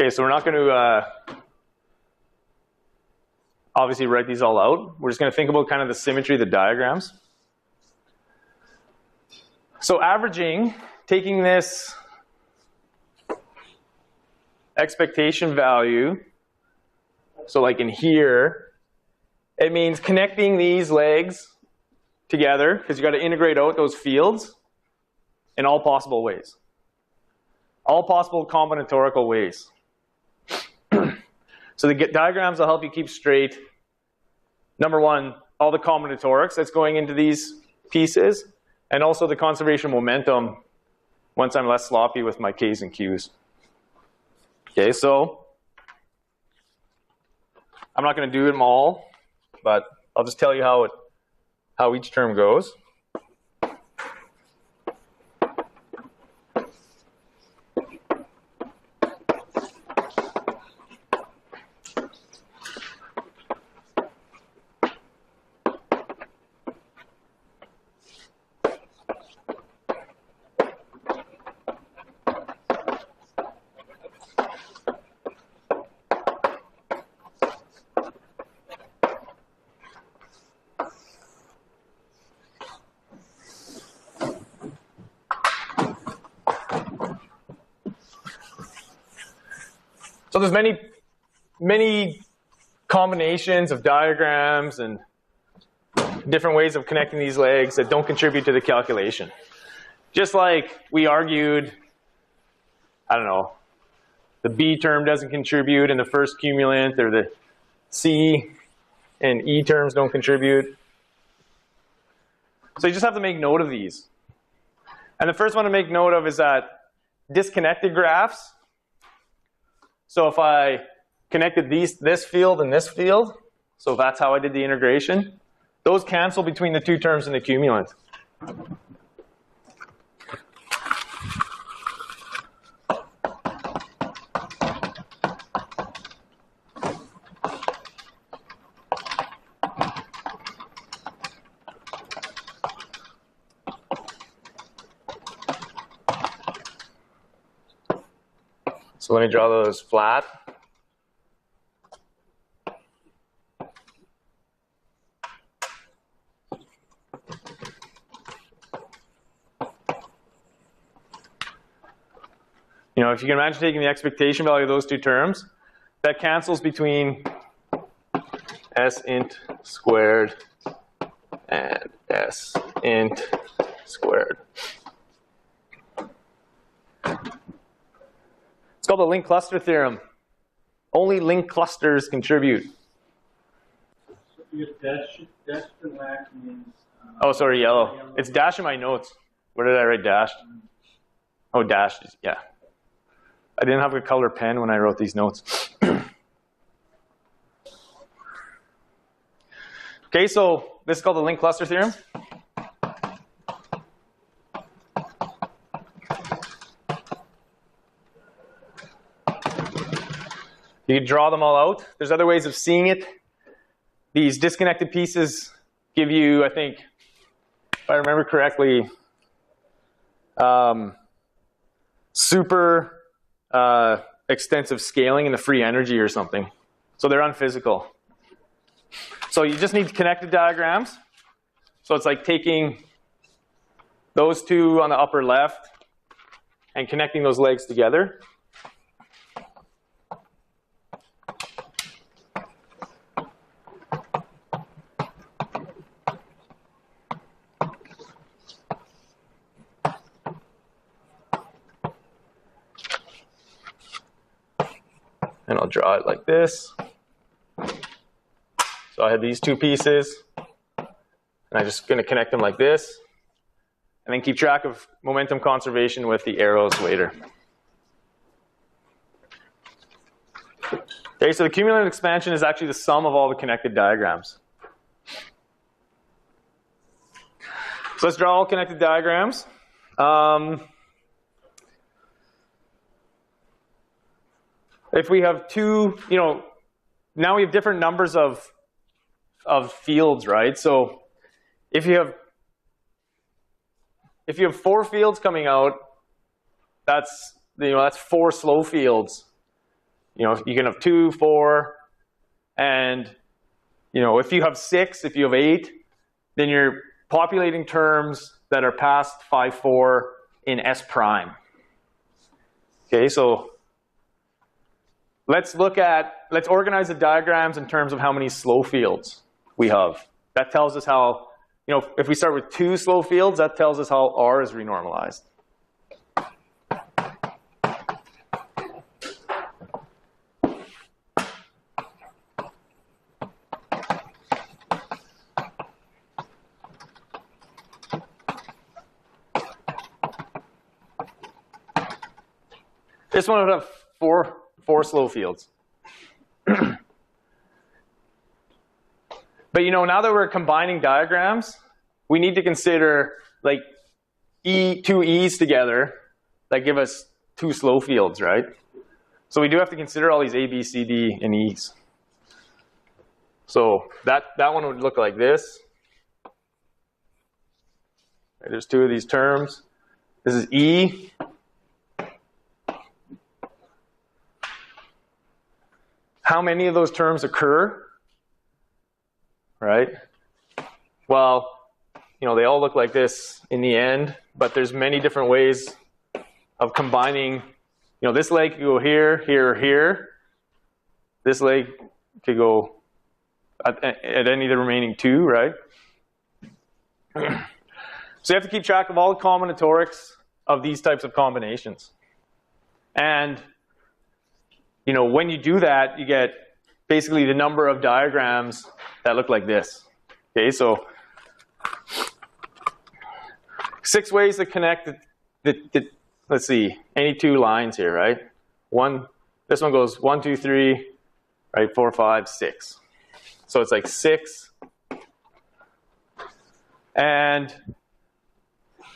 Okay, so we're not going to obviously write these all out. We're just going to think about kind of the symmetry of the diagrams. So averaging, taking this expectation value, so like in here, it means connecting these legs together, because you got to integrate out those fields in all possible ways. All possible combinatorial ways. So the diagrams will help you keep straight, number one, all the combinatorics that's going into these pieces, and also the conservation of momentum once I'm less sloppy with my K's and Q's. Okay, so I'm not going to do them all, but I'll just tell you how each term goes. So there's many combinations of diagrams and different ways of connecting these legs that don't contribute to the calculation. Just like we argued, I don't know, the B term doesn't contribute in the first cumulant, or the C and E terms don't contribute. So you just have to make note of these. And the first one to make note of is that disconnected graphs. So if I connected this field and this field, so that's how I did the integration, those cancel between the two terms in the cumulant. So let me draw those flat. You know, if you can imagine taking the expectation value of those two terms, that cancels between S int squared and S int squared. It's called the linked cluster theorem. Only linked clusters contribute. So your dash the black means. Oh, sorry, yellow. It's dash in my notes. Where did I write dashed? Oh, dashed, yeah. I didn't have a color pen when I wrote these notes. Okay, so this is called the linked cluster theorem. You can draw them all out. There's other ways of seeing it. These disconnected pieces give you, I think, if I remember correctly, super extensive scaling in the free energy or something. So they're unphysical. So you just need connected diagrams. So it's like taking those two on the upper left and connecting those legs together. And I'll draw it like this. So I have these two pieces, and I'm just going to connect them like this, and then keep track of momentum conservation with the arrows later. Okay, so the cumulative expansion is actually the sum of all the connected diagrams. So let's draw all connected diagrams. If we have two, now we have different numbers of fields, right? So if you have 4 fields coming out, that's 4 slow fields. You can have 2, 4, and if you have 6, if you have 8, then you're populating terms that are past 5, 4 in S prime. Okay, so let's organize the diagrams in terms of how many slow fields we have. That tells us how, if we start with 2 slow fields, that tells us how R is renormalized. This one would have four slow fields. But now that we're combining diagrams, we need to consider like two E's together that give us 2 slow fields, right? So we do have to consider all these A, B, C, D, and E's. So that one would look like this. There's 2 of these terms. This is E. How many of those terms occur? Right? Well, they all look like this in the end, but there's many different ways of combining. This leg could go here, here, here. This leg could go at any of the remaining 2, right? So you have to keep track of all the combinatorics of these types of combinations. And when you do that, you get basically the number of diagrams that look like this. Okay, so 6 ways to connect let's see, any 2 lines here, right? This one goes 1, 2, 3, right? 4, 5, 6. So it's like 6. And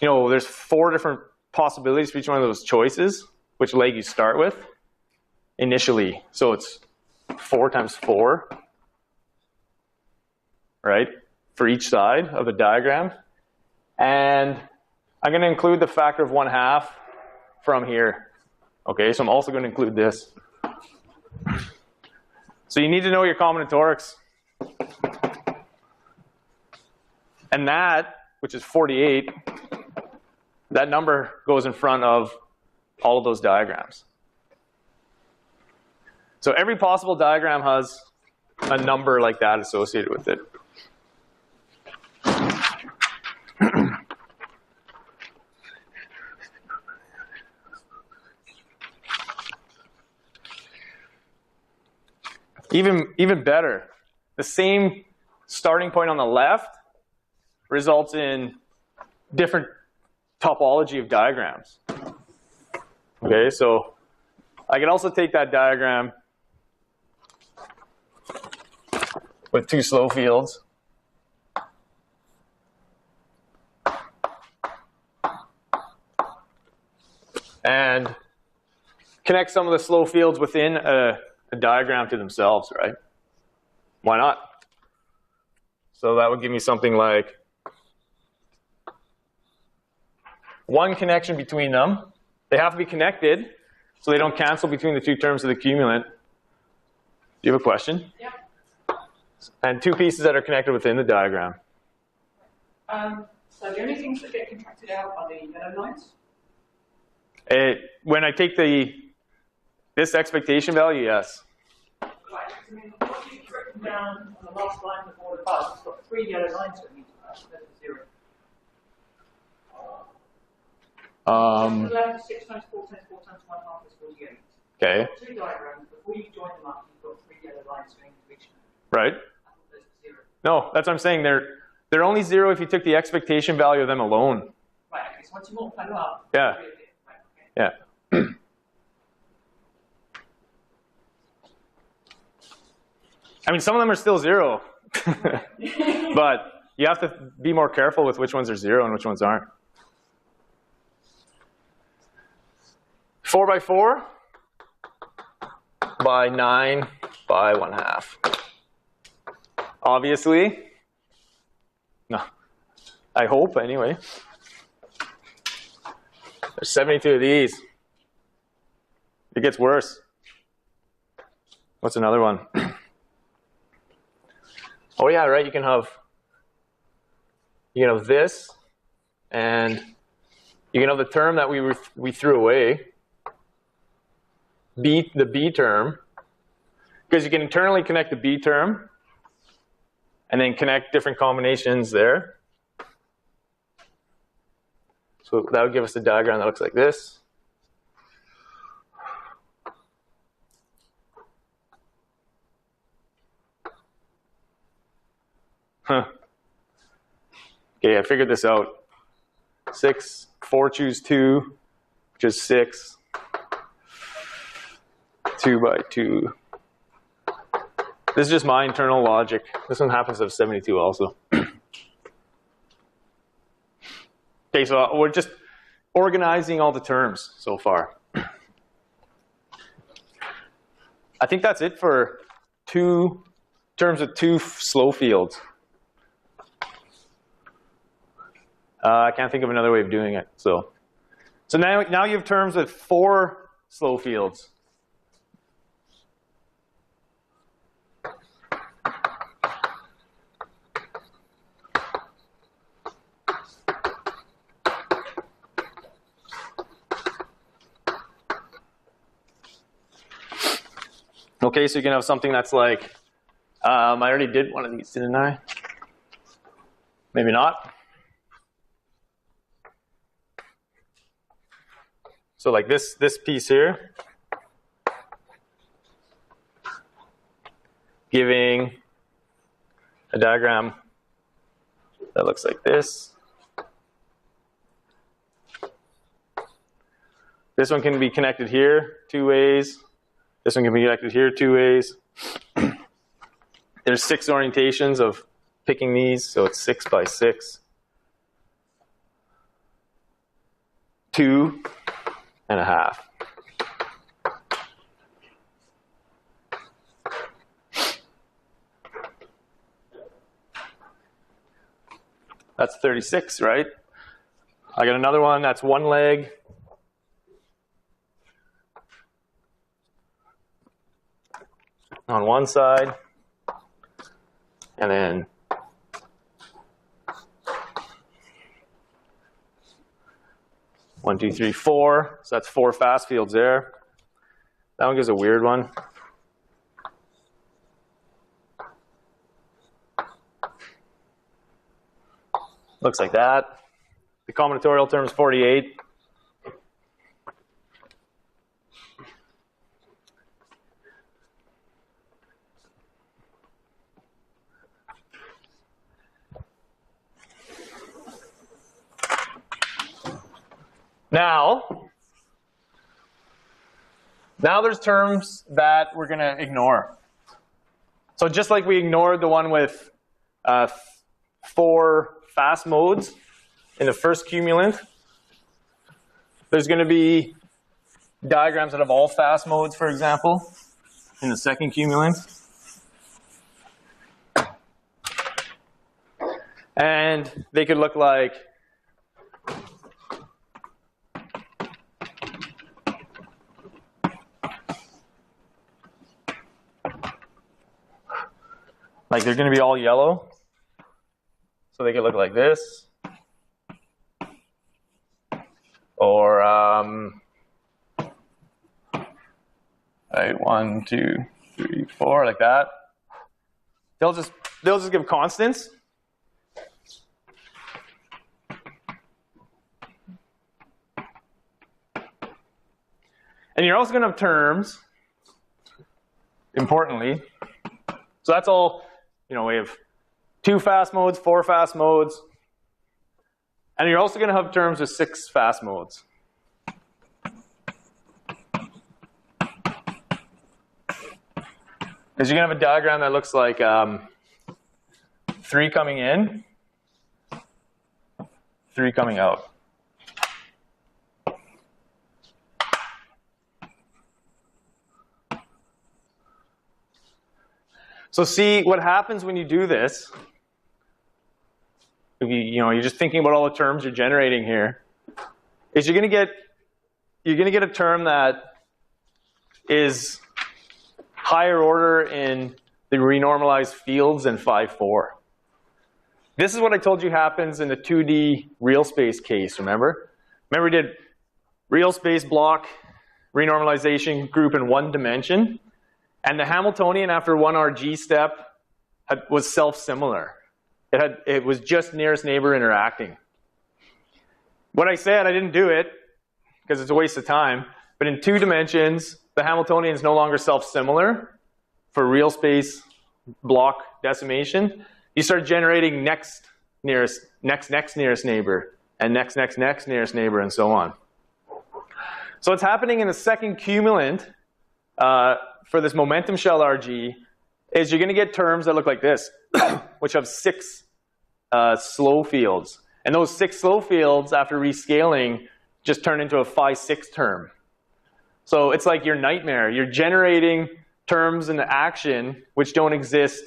there's 4 different possibilities for each one of those choices, which leg you start with initially. So it's 4 times 4, right, for each side of the diagram. And I'm going to include the factor of 1/2 from here. Okay, so I'm also going to include this. So you need to know your combinatorics. And that, which is 48, that number goes in front of all of those diagrams. So every possible diagram has a number like that associated with it. Even better, the same starting point on the left results in different topology of diagrams. Okay, so I can also take that diagram with 2 slow fields. And connect some of the slow fields within a diagram to themselves, right? Why not? So that would give me something like 1 connection between them. They have to be connected so they don't cancel between the 2 terms of the cumulant. Do you have a question? Yeah. And 2 pieces that are connected within the diagram. So the only things that get contracted out are the yellow lines? When I take this expectation value, yes. Right, I mean, what you've written down on the last line before the bus, it's got 3 yellow lines that need to pass, that's 0. Um, 6 times 4 times 4 times 1/2 is 48. Okay. 2 diagrams, before you join them up, you've got 3 yellow lines going to each. Right. No, that's what I'm saying. They're only 0 if you took the expectation value of them alone. Right, okay, so once you multiply them up. Yeah. Right, okay. Yeah. I mean, some of them are still 0. But you have to be more careful with which ones are 0 and which ones aren't. 4 by 4 by 9 by 1/2. Obviously. No. I hope, anyway. There's 72 of these. It gets worse. What's another one? Oh yeah, right, you can have this, and you can have the term that we threw away, the B term, because you can internally connect the B term and then connect different combinations there. So that would give us a diagram that looks like this. Huh. Okay, I figured this out. 4 choose 2, which is 6. 2 by 2. This is just my internal logic. This one happens to have 72 also. Okay, so we're just organizing all the terms so far. I think that's it for terms with 2 slow fields. I can't think of another way of doing it. So now you have terms with 4 slow fields. Okay, so you can have something that's like, I already did one of these, didn't I? Maybe not. So like this piece here, giving a diagram that looks like this. This one can be connected here 2 ways. This one can be connected here 2 ways. There's 6 orientations of picking these, so it's 6 by 6. 2 and a half. That's 36, right? I got another one that's 1 leg. On one side, and then one, 2, 3, 4. So that's 4 fast fields there. That one gives a weird one. Looks like that. The combinatorial term is 48. Now there's terms that we're going to ignore. So just like we ignored the one with 4 fast modes in the first cumulant, there's going to be diagrams that have all fast modes, for example, in the second cumulant. And they could look like they're going to be all yellow. So they could look like this. Or, right, 1, 2, 3, 4, like that. They'll just give constants. And you're also going to have terms, importantly. So that's all, way of 2 fast modes, 4 fast modes. And you're also going to have terms with 6 fast modes. Because you're going to have a diagram that looks like 3 coming in, 3 coming out. So see, what happens when you do this, you're just thinking about all the terms you're generating here, is you're going to get a term that is higher order in the renormalized fields than 5-4. This is what I told you happens in the 2D real space case, remember? Remember we did real space block renormalization group in 1 dimension, and the Hamiltonian after 1 RG step was self-similar. It was just nearest neighbor interacting. What I said, I didn't do it because it's a waste of time, but in 2 dimensions, the Hamiltonian is no longer self-similar for real space block decimation. You start generating next nearest neighbor, and next nearest neighbor, and so on. So what's happening in the second cumulant for this momentum shell RG is you're going to get terms that look like this, which have 6 slow fields. And those 6 slow fields, after rescaling, just turn into a phi-6 term. So it's like your nightmare. You're generating terms in the action which don't exist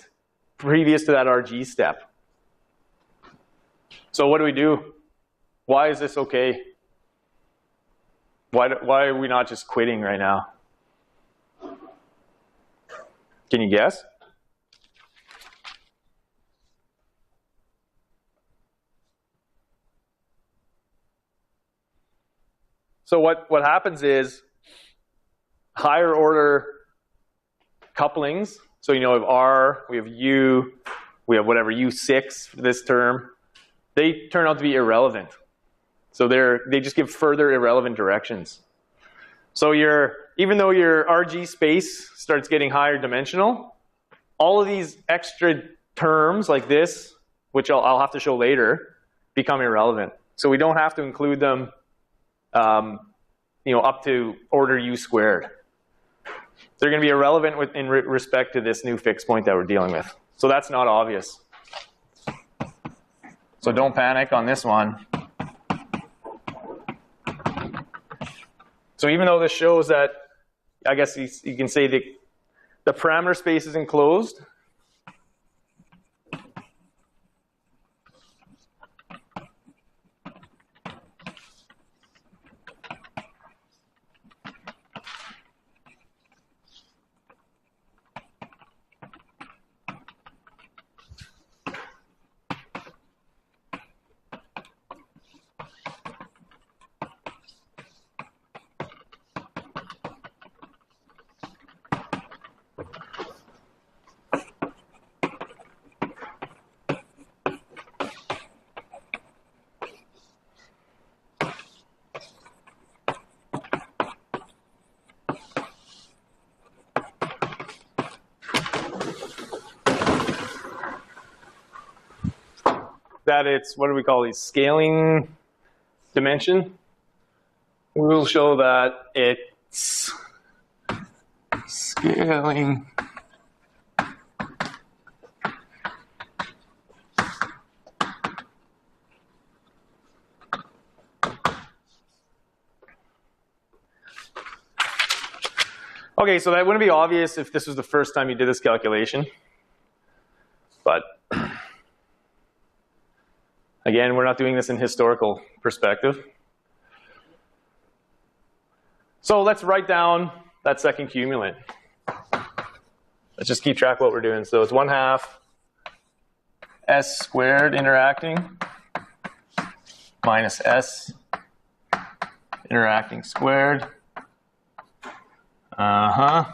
previous to that RG step. So what do we do? Why is this okay? Why are we not just quitting right now? Can you guess? So what happens is higher order couplings. So we have R, we have U, we have whatever, U6 for this term. They turn out to be irrelevant. So they just give further irrelevant directions. So even though your RG space starts getting higher dimensional, all of these extra terms like this, which I'll have to show later, become irrelevant. So we don't have to include them up to order U squared. They're going to be irrelevant in respect to this new fixed point that we're dealing with. So that's not obvious. So don't panic on this one. So even though this shows that, I guess you can say the parameter space is enclosed, that it's, what do we call these, scaling dimension. We will show that it's scaling Okay, so that wouldn't be obvious if this was the first time you did this calculation. But again, we're not doing this in historical perspective. So let's write down that second cumulant. Let's just keep track of what we're doing. So it's 1/2 s squared interacting minus s interacting squared. So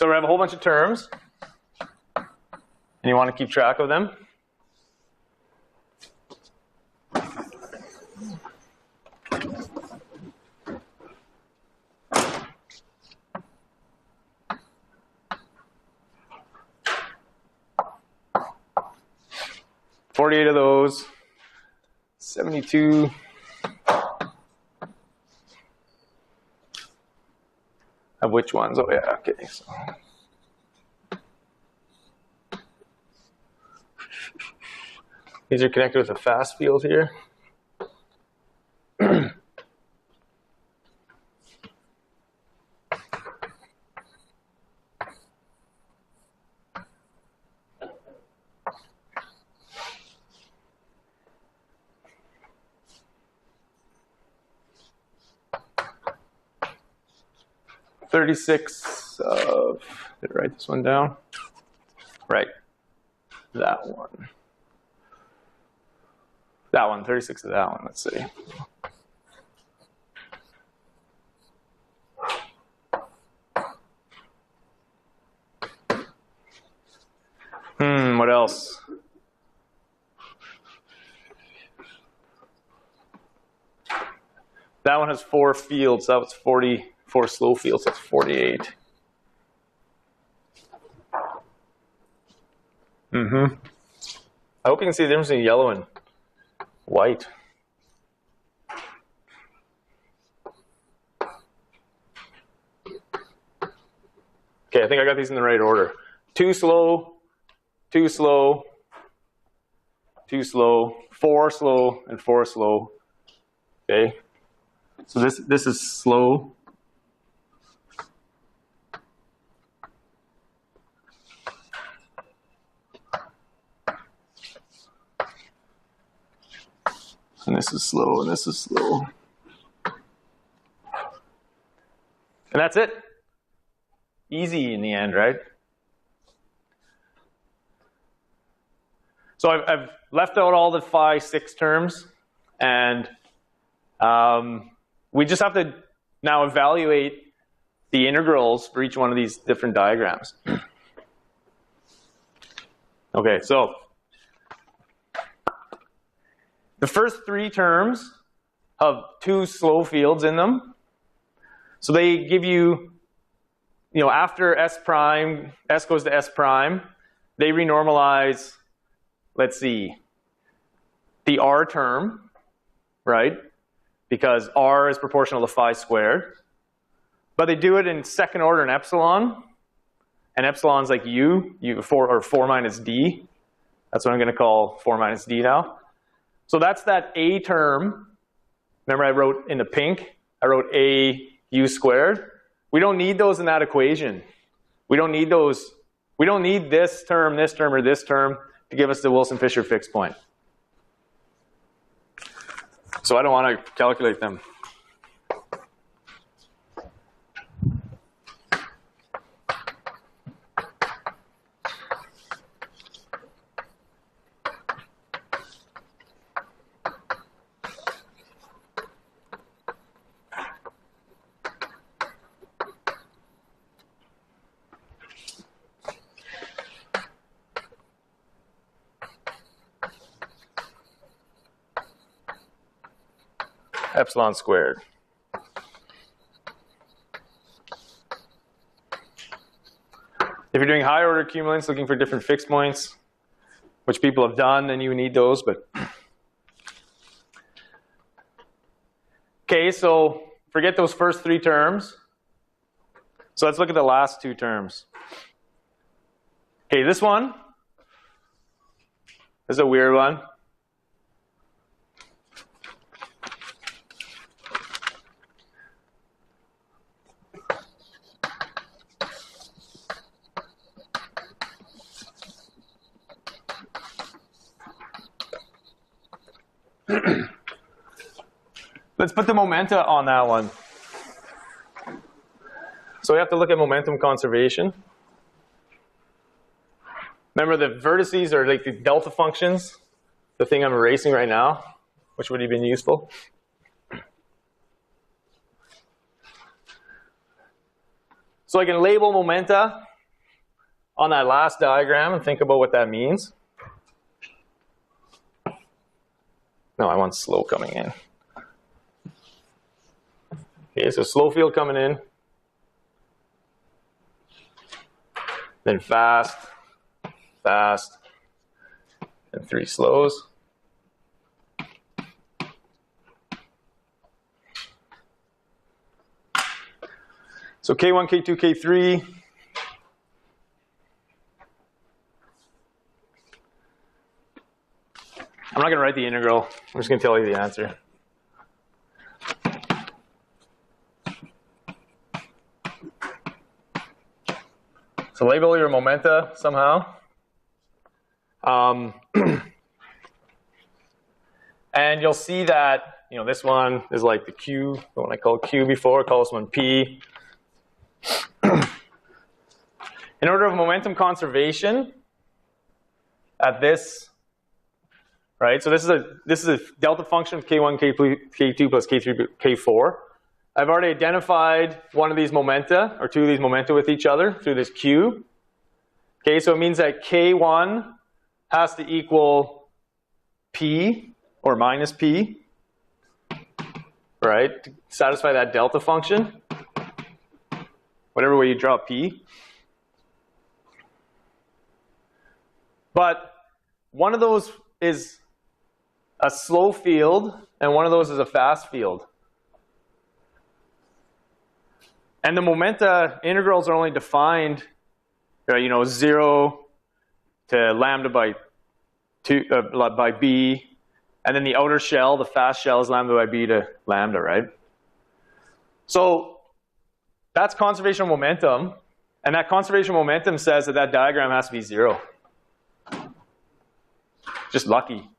we have a whole bunch of terms, and you want to keep track of them. 48 of those. 72. Of which ones? Oh yeah, okay. So. These are connected with a fast field here. Did I write this one down? Right. That one. That one, 36 of that one, let's see. What else? That one has 4 fields. That was 44 slow fields. That's 48. I hope you can see the difference between yellow and white. Okay, I think I got these in the right order. 2 slow, 2 slow, 2 slow, 4 slow, and 4 slow. Okay, so this is slow. And this is slow, and this is slow. And that's it. Easy in the end, right? So I've left out all the phi 6 terms, and we just have to now evaluate the integrals for each one of these different diagrams. Okay, so the first 3 terms have 2 slow fields in them. So they give you, after S goes to S prime, they renormalize, let's see, the R term, right? Because R is proportional to phi squared. But they do it in second order in epsilon. And epsilon's like U 4 minus D. That's what I'm going to call 4 minus D now. So that's that A term. Remember I wrote in the pink, I wrote A U squared. We don't need those in that equation. We don't need those. We don't need this term, or this term to give us the Wilson-Fisher fixed point. So I don't want to calculate them. Epsilon squared. If you're doing high order accumulants looking for different fixed points, which people have done, then you need those, but. Okay, so forget those first 3 terms. So let's look at the last 2 terms. Okay, this one is a weird one. Let's put the momenta on that one. So we have to look at momentum conservation. Remember the vertices are like the delta functions, the thing I'm erasing right now, which would have been useful. So I can label momenta on that last diagram and think about what that means. No, I want slow coming in. Okay, so slow field coming in, then fast, fast, and 3 slows. So K1, K2, K3. I'm not going to write the integral. I'm just going to tell you the answer. So label your momenta somehow. And you'll see that, you know, this one is like the Q, the one I called Q before, I call this one P. In order of momentum conservation, at this, right? So this is a delta function of K1, K2 plus K3, K4. I've already identified one of these momenta, or two of these momenta with each other through this Q. Okay, so it means that K1 has to equal P or minus P, right? To satisfy that delta function, whatever way you draw P. But one of those is a slow field, and one of those is a fast field. And the momenta integrals are only defined, you know, 0 to lambda by 2 by b, and then the outer shell, the fast shell, is lambda by b to lambda, right? So that's conservation of momentum, and that conservation of momentum says that that diagram has to be 0. Just lucky.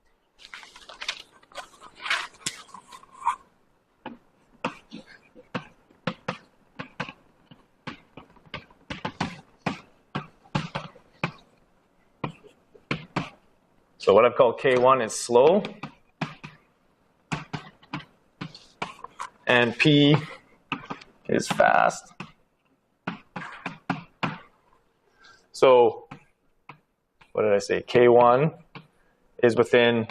So what I've called K1 is slow, and P is fast. So what did I say? K1 is within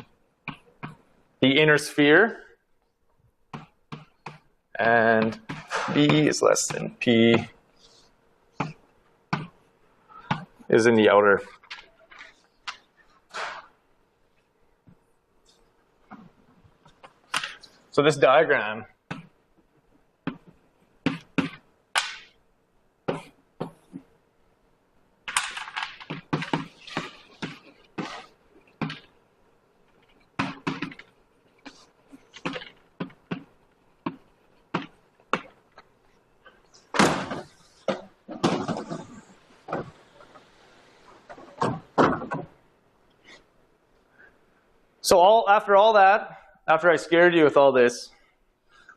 the inner sphere, and B is less than P is in the outer. So this diagram after I scared you with all this,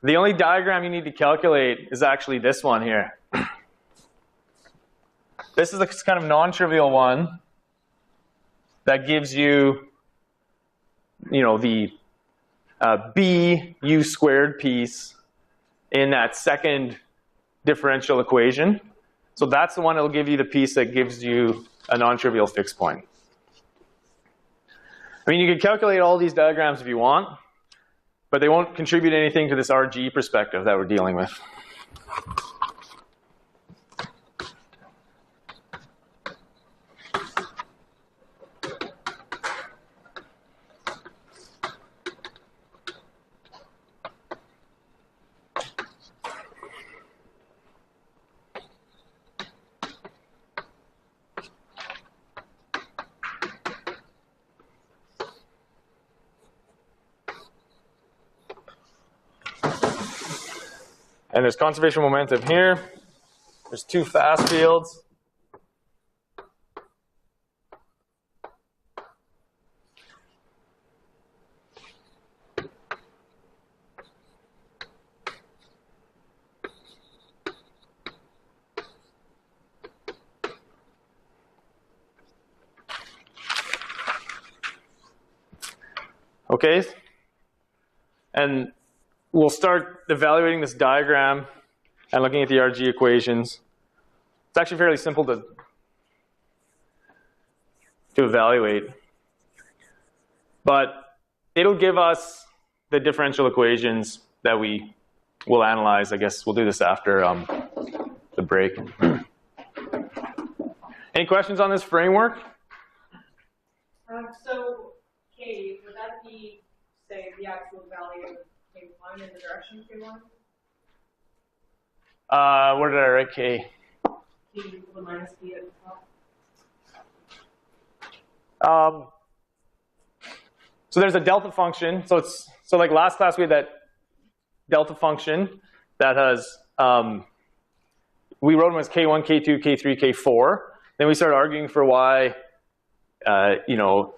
the only diagram you need to calculate is actually this one here. This is a kind of non-trivial one that gives you, you know, the b u squared piece in that second differential equation. So that's the one that will give you the piece that gives you a non-trivial fixed point. I mean, you can calculate all these diagrams if you want, but they won't contribute anything to this RG perspective that we're dealing with. And there's conservation momentum here. There's two fast fields. Okay, and we'll start evaluating this diagram and looking at the RG equations. It's actually fairly simple to evaluate, but it'll give us the differential equations that we will analyze. I guess we'll do this after the break. Any questions on this framework? So the absolute value of K1 in the direction of K1? Where did I write K? K equal to minus B at the top. So there's a delta function. So like last class we had that delta function that has, we wrote them as K1, K2, K3, K4. Then we started arguing for why, you know,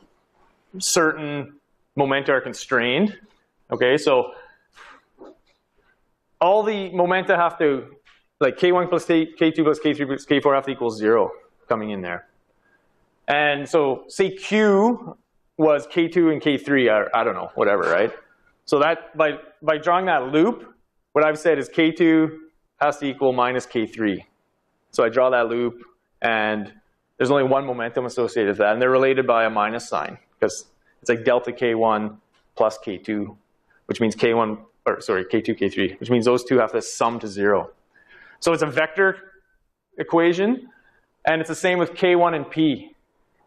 certain momenta are constrained. Okay, so all the momenta have to, like K1 plus K2 plus K3 plus K4 have to equal 0 coming in there. And so say Q was K2 and K3, or I don't know, whatever, right? So that by drawing that loop, what I've said is K2 has to equal minus K3. So I draw that loop, and there's only one momentum associated with that, and they're related by a minus sign, because it's like delta K1 plus K2, which means K1, or sorry, K2, K3, which means those two have to sum to 0. So it's a vector equation, and it's the same with K1 and P.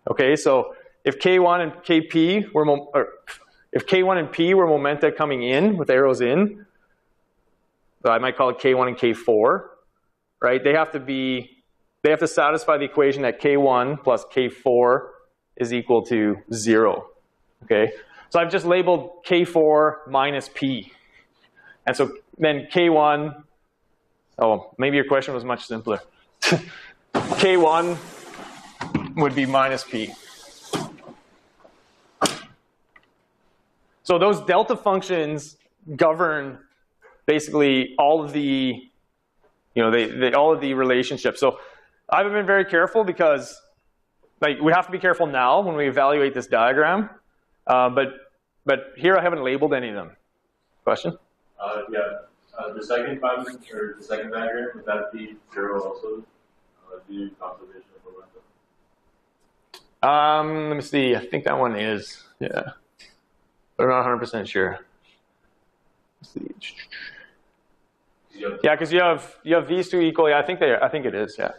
Okay, so if K1 and KP were, if K1 and P were momenta coming in with arrows in, I might call it K1 and K4, right? They have to satisfy the equation that K1 plus K4 is equal to 0. Okay, so I've just labeled K4 minus P, and so then K1. Oh, maybe your question was much simpler. K1 would be minus P. So those delta functions govern basically all of the, you know, all of the relationships. So I've been very careful because, like, we have to be careful now when we evaluate this diagram. But here I haven't labeled any of them. Question? The second pattern, or the second diagram, would that be 0 also? The conservation of momentum? Let me see. I think that one is, yeah. But I'm not 100% sure. Let's see. Yeah, because you have these two equal. Yeah, I think it is. Yeah.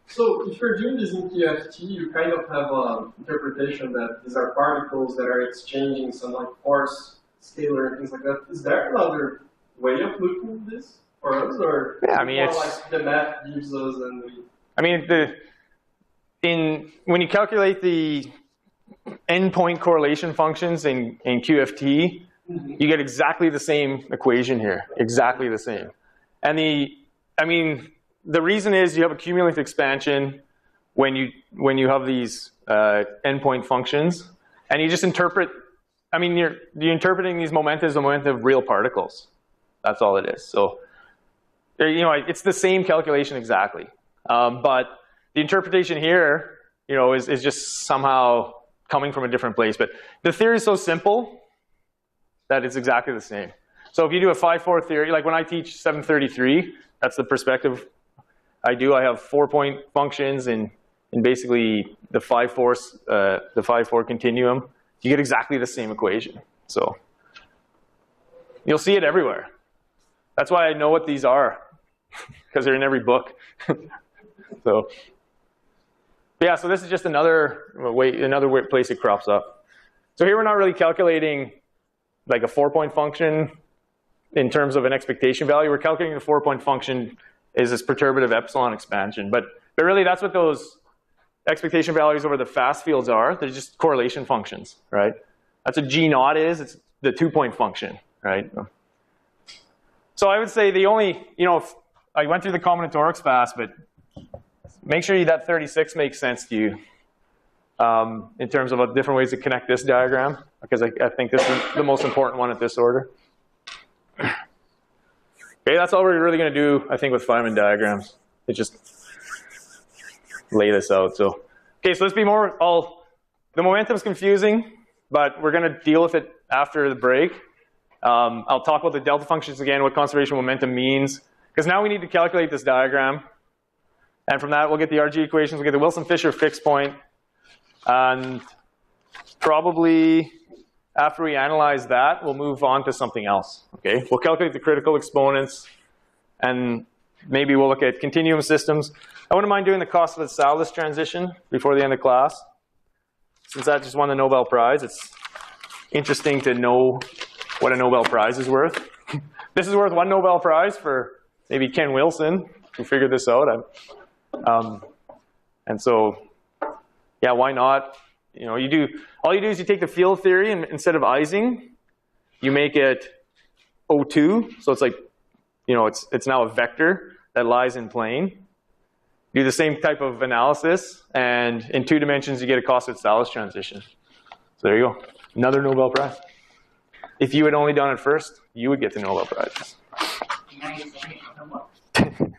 So if you're doing this in QFT, you kind of have an interpretation that these are particles that are exchanging some like force scalar and things like that. Is there another way of looking at this for us, or yeah, I mean, more it's like the math gives us and we? I mean, when you calculate the endpoint correlation functions in QFT, you get exactly the same equation here, exactly the same. And the reason is you have a cumulative expansion when you have these endpoint functions, and you just interpret. I mean, you're interpreting these momenta as the momenta of real particles. That's all it is. So, you know, it's the same calculation exactly, but the interpretation here, you know, is just somehow coming from a different place. But the theory is so simple that it's exactly the same. So if you do a 5-4 theory, like when I teach 733, that's the perspective I do. I have 4-point functions in basically the 5-4 continuum. You get exactly the same equation. So you'll see it everywhere. That's why I know what these are, because they're in every book. So yeah, so this is just another place it crops up. So here we're not really calculating like a 4-point function in terms of an expectation value. We're calculating the 4-point function is this perturbative epsilon expansion. But really that's what those expectation values over the fast fields are. They're just correlation functions, right? That's what G0 is. It's the 2-point function, right? So I would say the only, you know, I went through the combinatorics fast, but make sure that 36 makes sense to you in terms of different ways to connect this diagram, because I think this is the most important one at this order. Okay, that's all we're really going to do, I think, with Feynman diagrams. It's just lay this out. So, okay, so let's be more, the momentum's confusing, but we're going to deal with it after the break. I'll talk about the delta functions again, what conservation momentum means, because now we need to calculate this diagram. And from that, we'll get the RG equations, we'll get the Wilson-Fisher fixed point, and probably after we analyze that, we'll move on to something else. Okay, we'll calculate the critical exponents, and maybe we'll look at continuum systems. I wouldn't mind doing the Kosterlitz-Sallis transition before the end of class, since that just won the Nobel Prize. It's interesting to know what a Nobel Prize is worth. This is worth 1 Nobel Prize for maybe Ken Wilson, who figured this out. And so, yeah, why not? You know, all you do is you take the field theory, and instead of Ising, you make it O2. So it's like, you know, it's now a vector that lies in plane. Do the same type of analysis, and in 2 dimensions, you get a Cossett-Salas transition. So there you go. Another Nobel Prize. If you had only done it first, you would get the Nobel Prize. Amazing.